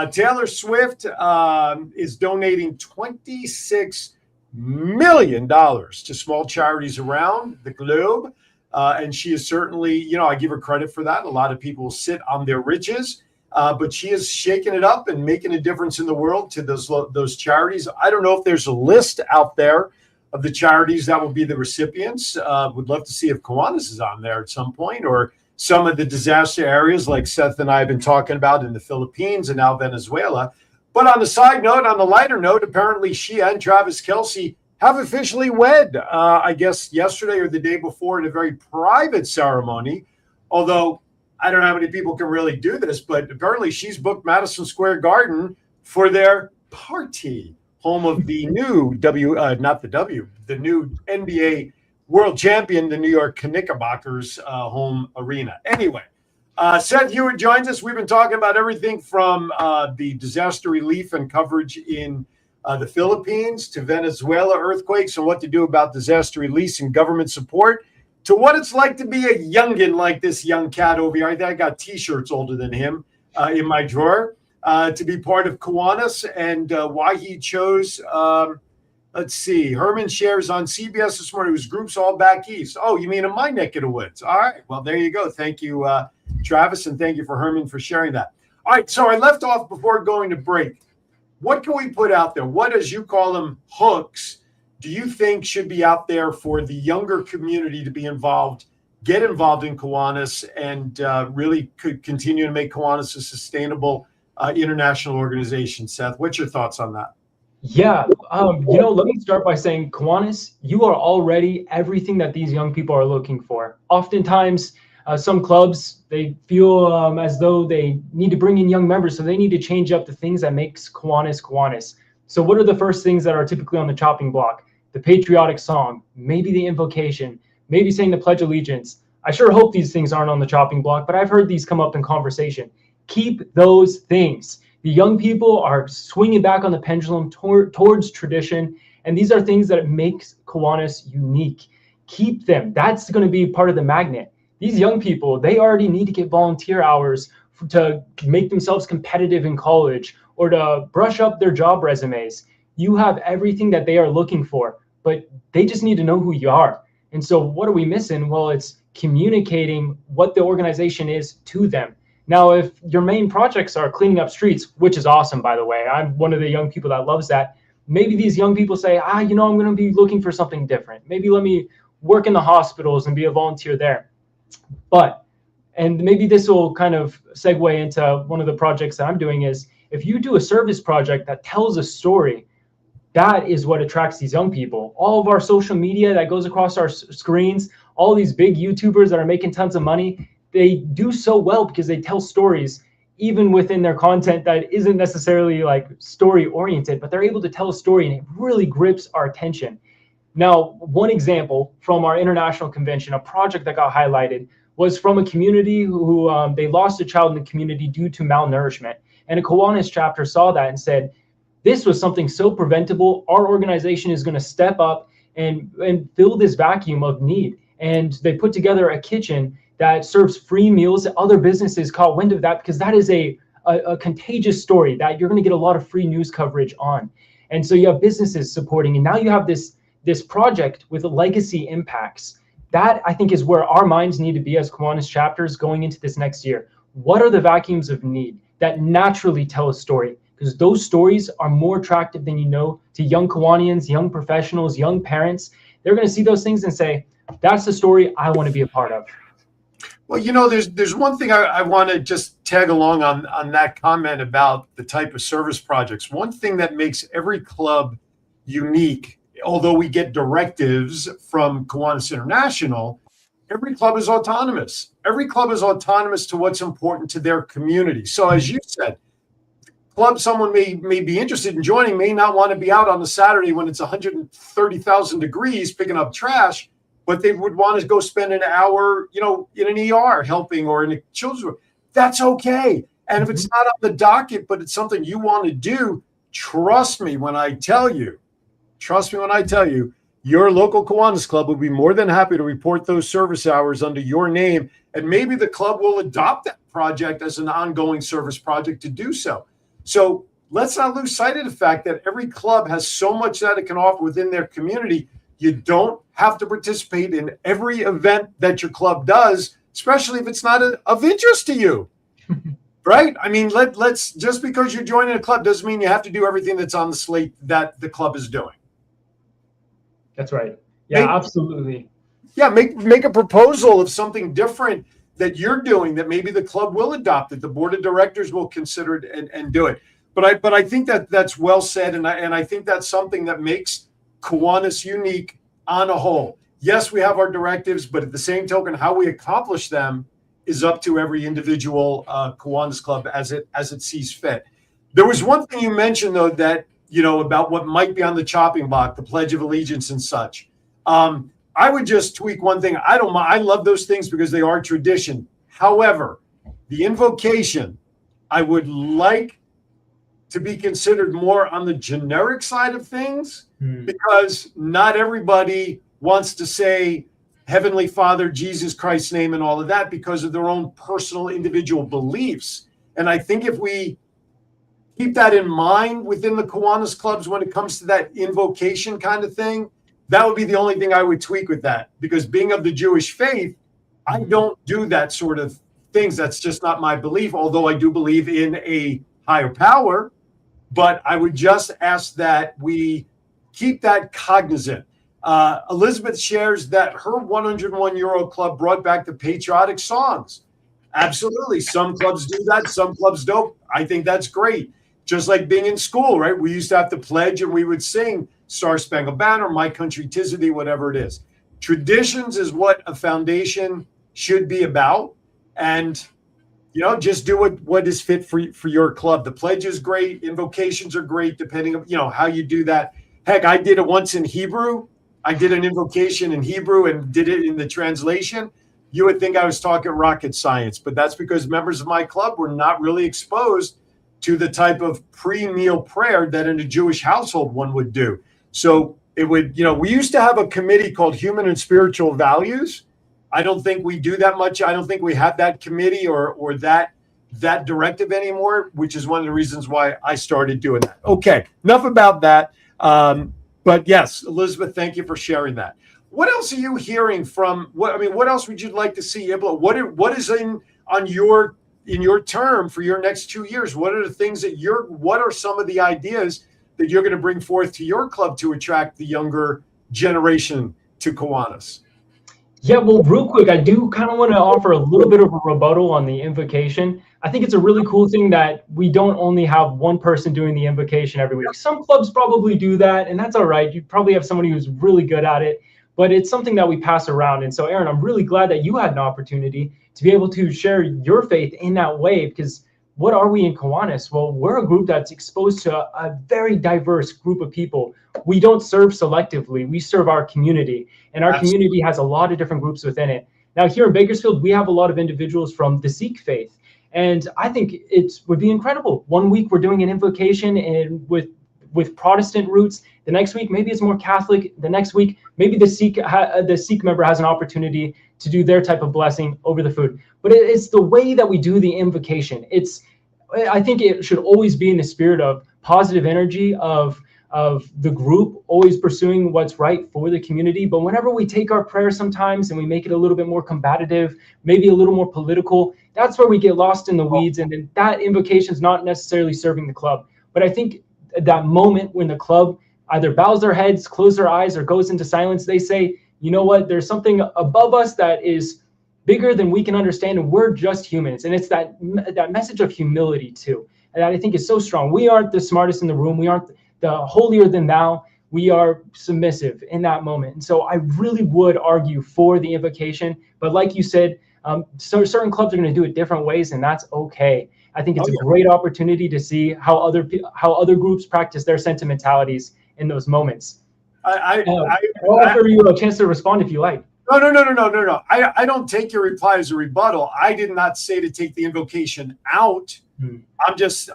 Taylor Swift is donating $26 million to small charities around the globe. And she is certainly, I give her credit for that. A lot of people sit on their riches, but she is shaking it up and making a difference in the world to those charities. I don't know if there's a list out there of the charities that will be the recipients. Would love to see if Kiwanis is on there at some point, or some of the disaster areas like Seth and I have been talking about in the Philippines and now Venezuela. But on the side note, on the lighter note, apparently she and Travis Kelsey have officially wed, I guess yesterday or the day before, in a very private ceremony. Although I don't know how many people can really do this, but apparently she's booked Madison Square Garden for their party, home of the new the new NBA world champion, the New York Knickerbockers home arena. Anyway, Seth Hewitt joins us. We've been talking about everything from the disaster relief and coverage in the Philippines to Venezuela earthquakes and what to do about disaster relief and government support to what it's like to be a youngin' like this young cat over here. I think I got T-shirts older than him in my drawer. To be part of Kiwanis and why he chose, let's see, Herman shares on CBS this morning, whose group's all back east. Oh, you mean in my neck of the woods? All right, well, there you go. Thank you, Travis, and thank you for Herman for sharing that. All right, so I left off before going to break. What can we put out there? What, as you call them, hooks, do you think should be out there for the younger community to be involved, get involved in Kiwanis, and really could continue to make Kiwanis a sustainable international organization? Seth, what's your thoughts on that? Yeah, let me start by saying, Kiwanis, you are already everything that these young people are looking for. Oftentimes, some clubs, they feel as though they need to bring in young members, so they need to change up the things that makes Kiwanis Kiwanis. So what are the first things that are typically on the chopping block? The patriotic song, maybe the invocation, maybe saying the Pledge of Allegiance. I sure hope these things aren't on the chopping block, but I've heard these come up in conversation. Keep those things. The young people are swinging back on the pendulum towards tradition, and these are things that makes Kiwanis unique. Keep them. That's going to be part of the magnet. These young people, they already need to get volunteer hours to make themselves competitive in college or to brush up their job resumes. You have everything that they are looking for, but they just need to know who you are. And so what are we missing? Well, it's communicating what the organization is to them. Now, if your main projects are cleaning up streets, which is awesome, by the way, I'm one of the young people that loves that. Maybe these young people say, I'm going to be looking for something different. Maybe let me work in the hospitals and be a volunteer there. And maybe this will kind of segue into one of the projects that I'm doing is, if you do a service project that tells a story, that is what attracts these young people. All of our social media that goes across our screens, all these big YouTubers that are making tons of money, they do so well because they tell stories, even within their content that isn't necessarily like story oriented, but they're able to tell a story and it really grips our attention. Now, one example from our international convention, a project that got highlighted was from a community who they lost a child in the community due to malnourishment. And a Kiwanis chapter saw that and said, this was something so preventable. Our organization is going to step up and fill this vacuum of need. And they put together a kitchen that serves free meals. Other businesses caught wind of that because that is a contagious story that you're going to get a lot of free news coverage on. And so you have businesses supporting, and now you have this project with legacy impacts. That, I think, is where our minds need to be as Kiwanis chapters going into this next year. What are the vacuums of need that naturally tell a story? Because those stories are more attractive than you know to young Kiwanians, young professionals, young parents. They're going to see those things and say, that's the story I want to be a part of. Well, there's one thing I want to just tag along on that comment about the type of service projects. One thing that makes every club unique, although we get directives from Kiwanis International, every club is autonomous. Every club is autonomous to what's important to their community. So as you said, club someone may be interested in joining may not want to be out on a Saturday when it's 130,000 degrees picking up trash, but they would want to go spend an hour, in an ER helping or in a children's room. That's okay. And if it's not on the docket, but it's something you want to do, trust me when I tell you, your local Kiwanis club would be more than happy to report those service hours under your name. And maybe the club will adopt that project as an ongoing service project to do so. So let's not lose sight of the fact that every club has so much that it can offer within their community. You don't have to participate in every event that your club does, especially if it's not of interest to you, right? I mean, let's just because you're joining a club doesn't mean you have to do everything that's on the slate that the club is doing. That's right. Yeah, absolutely. Yeah, make a proposal of something different that you're doing that maybe the club will adopt it. The board of directors will consider it and do it. But I think that's well said, and I think that's something that makes Kiwanis unique on a whole. Yes, we have our directives, but at the same token, how we accomplish them is up to every individual Kiwanis club as it sees fit. There was one thing you mentioned though that about what might be on the chopping block, the Pledge of Allegiance and such. I would just tweak one thing. I don't mind. I love those things because they are tradition. However, the invocation, I would like to be considered more on the generic side of things because not everybody wants to say Heavenly Father, Jesus Christ's name, and all of that because of their own personal individual beliefs. And I think if we keep that in mind within the Kiwanis clubs when it comes to that invocation kind of thing, that would be the only thing I would tweak with that. Because being of the Jewish faith, I don't do that sort of things. That's just not my belief, although I do believe in a higher power. But I would just ask that we keep that cognizant. Elizabeth shares that her 101-year-old club brought back the patriotic songs. Absolutely. Some clubs do that. Some clubs don't. I think that's great. Just like being in school, right? We used to have to pledge and we would sing Star Spangled Banner, My Country 'Tis of Thee, whatever it is. Traditions is what a foundation should be about. And, just do what is fit for your club. The pledge is great. Invocations are great, depending on, how you do that. Heck, I did it once in Hebrew. I did an invocation in Hebrew and did it in the translation. You would think I was talking rocket science, but that's because members of my club were not really exposed to the type of pre-meal prayer that in a Jewish household one would do. So it would, we used to have a committee called Human and Spiritual Values. I don't think we do that much. I don't think we have that committee or that directive anymore, which is one of the reasons why I started doing that. Okay, enough about that. But yes, Elizabeth, thank you for sharing that. What else are you hearing from? What else would you like to see? What is in your term for your next 2 years? What are the things what are some of the ideas that you're going to bring forth to your club to attract the younger generation to Kiwanis? Yeah, well, real quick, I do kind of want to offer a little bit of a rebuttal on the invocation. I think it's a really cool thing that we don't only have one person doing the invocation every week. Some clubs probably do that, and that's all right. You probably have somebody who's really good at it, but it's something that we pass around. And so, Aaron, I'm really glad that you had an opportunity to be able to share your faith in that way, because what are we in Kiwanis? Well, we're a group that's exposed to a very diverse group of people. We don't serve selectively. We serve our community, and our community has a lot of different groups within it. Now, here in Bakersfield, we have a lot of individuals from the Sikh faith. And I think it would be incredible. One week we're doing an invocation and with Protestant roots. The next week, maybe it's more Catholic. The next week, maybe the Sikh member has an opportunity to do their type of blessing over the food. But it's the way that we do the invocation. I think it should always be in the spirit of positive energy of the group, always pursuing what's right for the community. But whenever we take our prayer sometimes and we make it a little bit more combative, maybe a little more political, that's where we get lost in the weeds. And then that invocation is not necessarily serving the club. But I think that moment when the club either bows their heads, close their eyes, or goes into silence, they say, you know what, there's something above us that is bigger than we can understand, and we're just humans. And it's that message of humility too, and that I think is so strong. We aren't the smartest in the room. We aren't the holier than thou. We are submissive in that moment. And so I really would argue for the invocation. But like you said, so certain clubs are going to do it different ways, and that's okay. I think it's a great opportunity to see how other groups practice their sentimentalities in those moments. I'll offer you a chance to respond if you like. No. I don't take your reply as a rebuttal. I did not say to take the invocation out. I'm just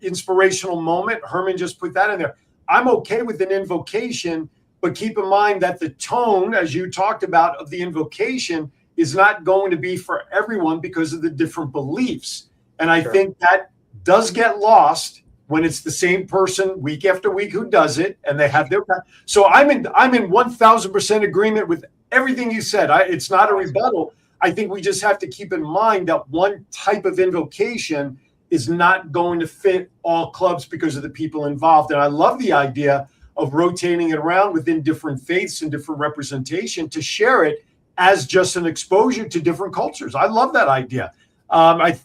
inspirational moment. Herman just put that in there. I'm okay with an invocation, but keep in mind that the tone, as you talked about, of the invocation is not going to be for everyone because of the different beliefs. And I think that does get lost when it's the same person week after week who does it, and they have their. So I'm in 1,000% agreement with everything you said. It's not a rebuttal. I think we just have to keep in mind that one type of invocation is not going to fit all clubs because of the people involved. And I love the idea of rotating it around within different faiths and different representation to share it as just an exposure to different cultures. I love that idea. I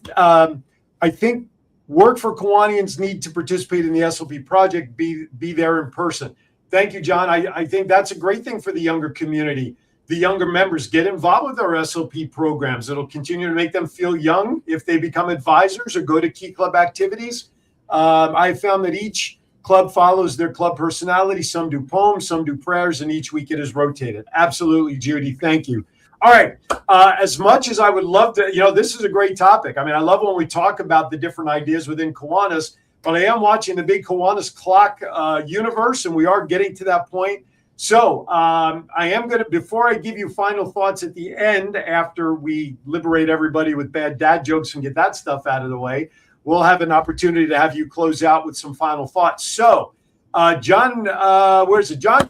think work for Kiwanians need to participate in the SLP project, be there in person. Thank you, John. I think that's a great thing for the younger community. The younger members get involved with our SLP programs. It'll continue to make them feel young if they become advisors or go to key club activities. I found that each club follows their club personality. Some do poems, some do prayers, and each week it is rotated. Absolutely, Judy. Thank you. All right. As much as I would love to, this is a great topic. I mean, I love when we talk about the different ideas within Kiwanis, but I am watching the big Kiwanis clock universe, and we are getting to that point. So I am going to, before I give you final thoughts at the end, after we liberate everybody with bad dad jokes and get that stuff out of the way, we'll have an opportunity to have you close out with some final thoughts. So John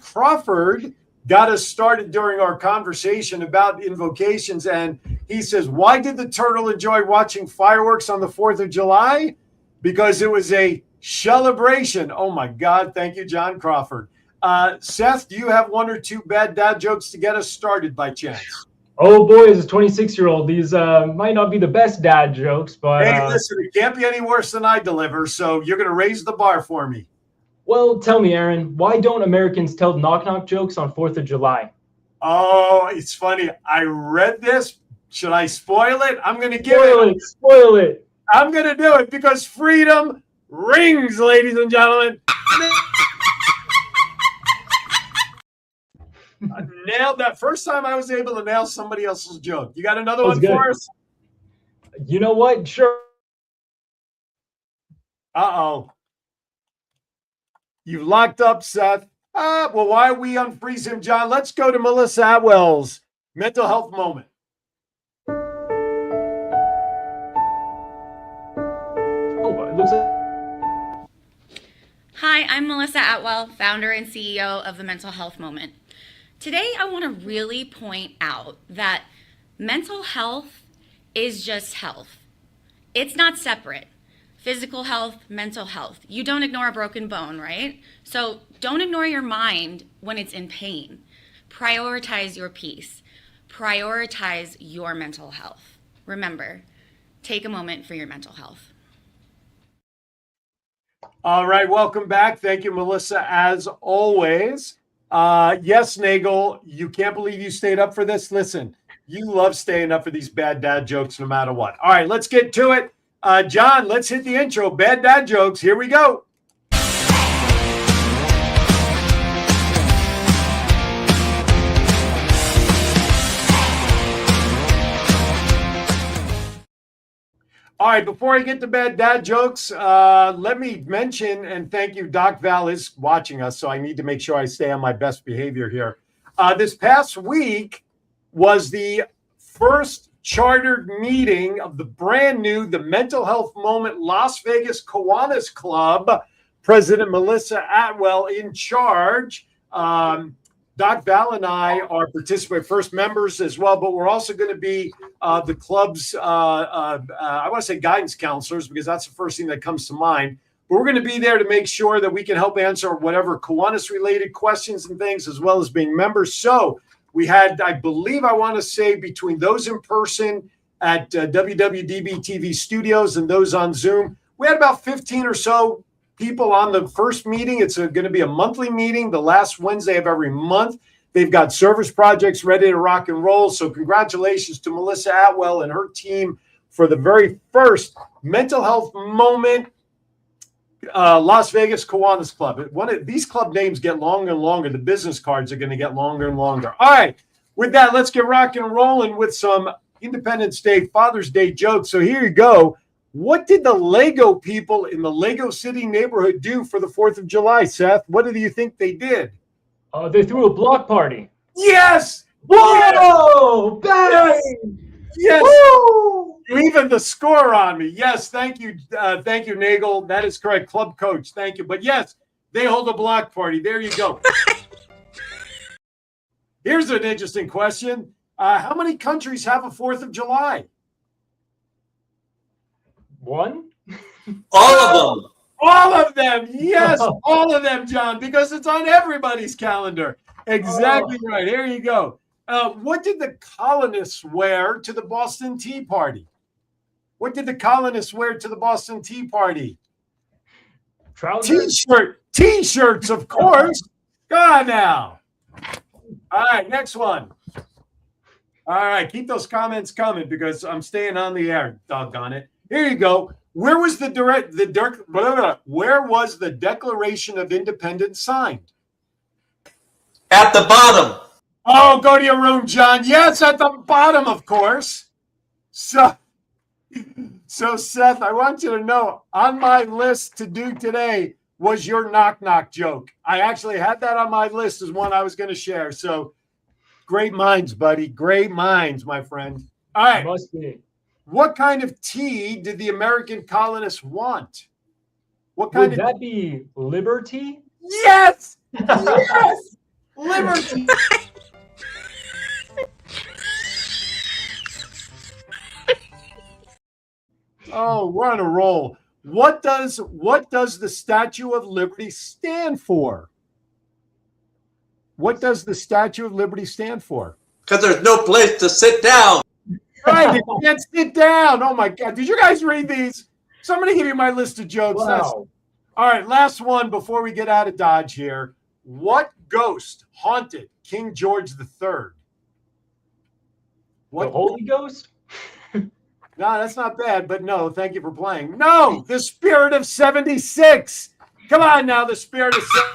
Crawford got us started during our conversation about invocations. And he says, why did the turtle enjoy watching fireworks on the 4th of July? Because it was a celebration. Oh my God. Thank you, John Crawford. Seth, do you have one or two bad dad jokes to get us started by chance? Oh boy, as a 26-year-old, these might not be the best dad jokes, but hey, listen, it can't be any worse than I deliver. So you're going to raise the bar for me. Well, tell me, Aaron, why don't Americans tell knock-knock jokes on 4th of July? Oh, it's funny. I read this. Should I spoil it? I'm going to Spoil it. I'm going to do it because freedom rings, ladies and gentlemen. I nailed that. First time I was able to nail somebody else's joke. You got another one for us? You know what? Sure. Uh-oh. You locked up, Seth. Well, why we unfreeze him, John? Let's go to Melissa Atwell's mental health moment. Oh, it looks like... Hi, I'm Melissa Atwell, founder and CEO of the Mental Health Moment. Today, I want to really point out that mental health is just health. It's not separate. Physical health, mental health. You don't ignore a broken bone, right? So don't ignore your mind when it's in pain. Prioritize your peace. Prioritize your mental health. Remember, take a moment for your mental health. All right, welcome back. Thank you, Melissa, as always. Yes, Nagel, you can't believe you stayed up for this. Listen, you love staying up for these bad dad jokes no matter what. All right, let's get to it. John, let's hit the intro. Bad dad jokes. Here we go. All right, before I get to bad dad jokes, let me mention and thank you. Doc Val is watching us, so I need to make sure I stay on my best behavior here. This past week was the first chartered meeting of the brand new, the Mental Health Moment Las Vegas Kiwanis Club. President Melissa Atwell in charge. Doc Val and I are participating, first members as well, but we're also going to be the club's, I want to say guidance counselors, because that's the first thing that comes to mind. But we're going to be there to make sure that we can help answer whatever Kiwanis related questions and things, as well as being members. So we had, I believe, I want to say between those in person at WWDB TV studios and those on Zoom, we had about 15 or so people on the first meeting. It's going to be a monthly meeting, the last Wednesday of every month. They've got service projects ready to rock and roll. So congratulations to Melissa Atwell and her team for the very first Mental Health Moment Las Vegas Kiwanis Club. These club names get longer and longer. The business cards are going to get longer and longer. All right, with that, let's get rocking and rolling with some Independence Day, Father's Day jokes. So here you go. What did the Lego people in the Lego City neighborhood do for the 4th of July, Seth? What do you think they did? They threw a block party. Yes! Whoa! Yes! Yes! Woo! Even the score on me. Yes, thank you. Thank you, Nagel. That is correct. Club coach, thank you. But yes, they hold a block party. There you go. Here's an interesting question. How many countries have a 4th of July? One? All of them. All of them. Yes, all of them, John, because it's on everybody's calendar. Exactly right. Here you go. What did the colonists wear to the Boston Tea Party? What did the colonists wear to the Boston Tea Party? Trousers? T-shirts, of course. Go on now. All right, next one. All right, keep those comments coming because I'm staying on the air, doggone it. Here you go. Where was the Declaration of Independence signed? At the bottom. Oh, go to your room, John. Yes, at the bottom, of course. So Seth, I want you to know, on my list to do today was your knock-knock joke. I actually had that on my list as one I was going to share. So great minds, buddy. Great minds, my friend. All right. Must be. What kind of tea did the American colonists want? What kind Would that be liberty? Yes! Yes! Liberty! Oh, we're on a roll. What does the Statue of Liberty stand for? What does the Statue of Liberty stand for? Because there's no place to sit down. Right, you can't sit down. Oh my God. Did you guys read these? Somebody give me my list of jokes. Wow. All right, last one before we get out of Dodge here. What ghost haunted King George III? The Holy Ghost? No, that's not bad, but no, thank you for playing. No, the spirit of 76. Come on now, the spirit of 76.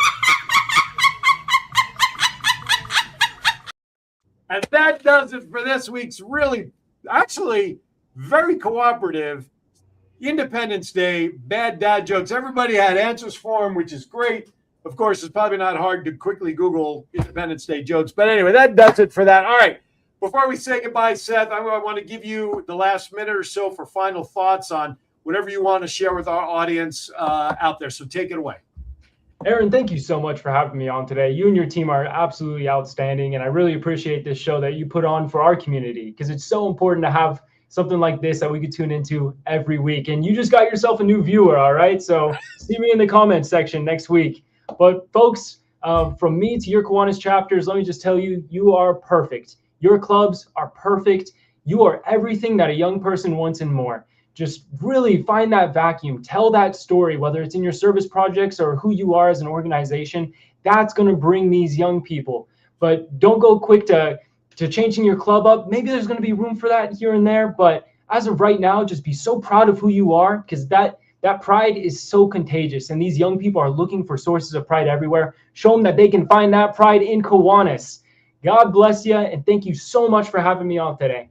And that does it for this week's actually very cooperative Independence Day bad dad jokes. Everybody had answers for them, which is great. Of course, it's probably not hard to quickly Google Independence Day jokes. But anyway, that does it for that. All right. Before we say goodbye, Seth, I want to give you the last minute or so for final thoughts on whatever you want to share with our audience out there. So take it away. Aaron, thank you so much for having me on today. You and your team are absolutely outstanding, and I really appreciate this show that you put on for our community because it's so important to have something like this that we could tune into every week. And you just got yourself a new viewer, all right? So see me in the comments section next week. But folks, from me to your Kiwanis chapters, let me just tell you, you are perfect. Your clubs are perfect. You are everything that a young person wants and more. Just really find that vacuum. Tell that story, whether it's in your service projects or who you are as an organization. That's going to bring these young people. But don't go quick to changing your club up. Maybe there's going to be room for that here and there. But as of right now, just be so proud of who you are because that pride is so contagious. And these young people are looking for sources of pride everywhere. Show them that they can find that pride in Kiwanis. God bless you. And thank you so much for having me on today.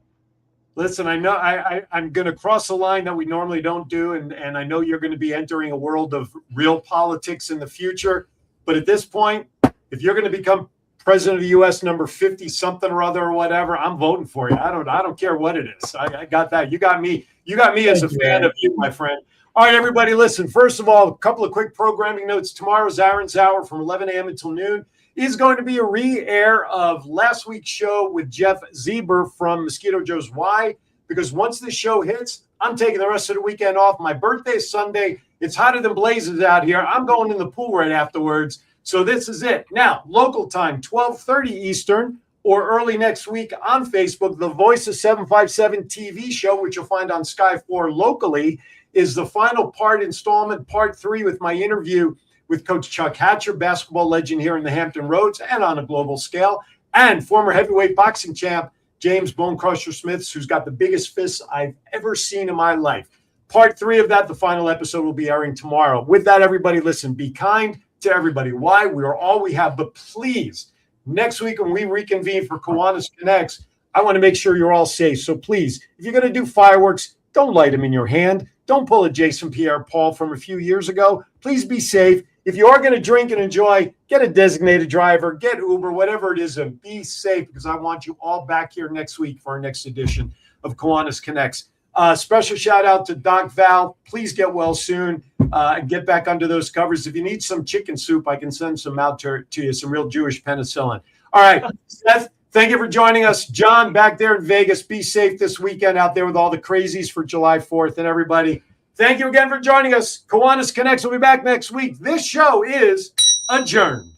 Listen, I know I'm going to cross a line that we normally don't do, and I know you're going to be entering a world of real politics in the future. But at this point, if you're going to become president of the U.S. number 50 something or other or whatever, I'm voting for you. I don't care what it is. I got that. You got me. You got me as a fan of you, my friend. All right, everybody, listen. First of all, a couple of quick programming notes. Tomorrow's Aaron's Hour from 11 a.m. until noon is going to be a re-air of last week's show with Jeff Zeber from Mosquito Joe's Why, because once this show hits, I'm taking the rest of the weekend off. My birthday is Sunday. It's hotter than blazes out here. I'm going in the pool right afterwards. So this is it. Now, local time, 12:30 Eastern, or early next week on Facebook, the Voice of 757 TV show, which you'll find on Sky 4 locally, is the final installment, part 3, with my interview with Coach Chuck Hatcher, basketball legend here in the Hampton Roads and on a global scale, and former heavyweight boxing champ James Bone Crusher Smiths, who's got the biggest fists I've ever seen in my life. Part 3 of that, the final episode, will be airing tomorrow. With that, everybody, listen, be kind to everybody. Why? We are all we have. But please, next week when we reconvene for Kiwanis Connects, I want to make sure you're all safe. So please, if you're going to do fireworks, don't light them in your hand. Don't pull a Jason Pierre-Paul from a few years ago. Please be safe. If you are going to drink and enjoy, get a designated driver, get Uber, whatever it is, and be safe, because I want you all back here next week for our next edition of Kiwanis Connects. Special shout out to Doc Val. Please get well soon and get back under those covers. If you need some chicken soup, I can send some out to you, some real Jewish penicillin. All right, Seth, thank you for joining us. John, back there in Vegas, be safe this weekend out there with all the crazies for July 4th. And everybody, thank you again for joining us. Kiwanis Connects will be back next week. This show is adjourned.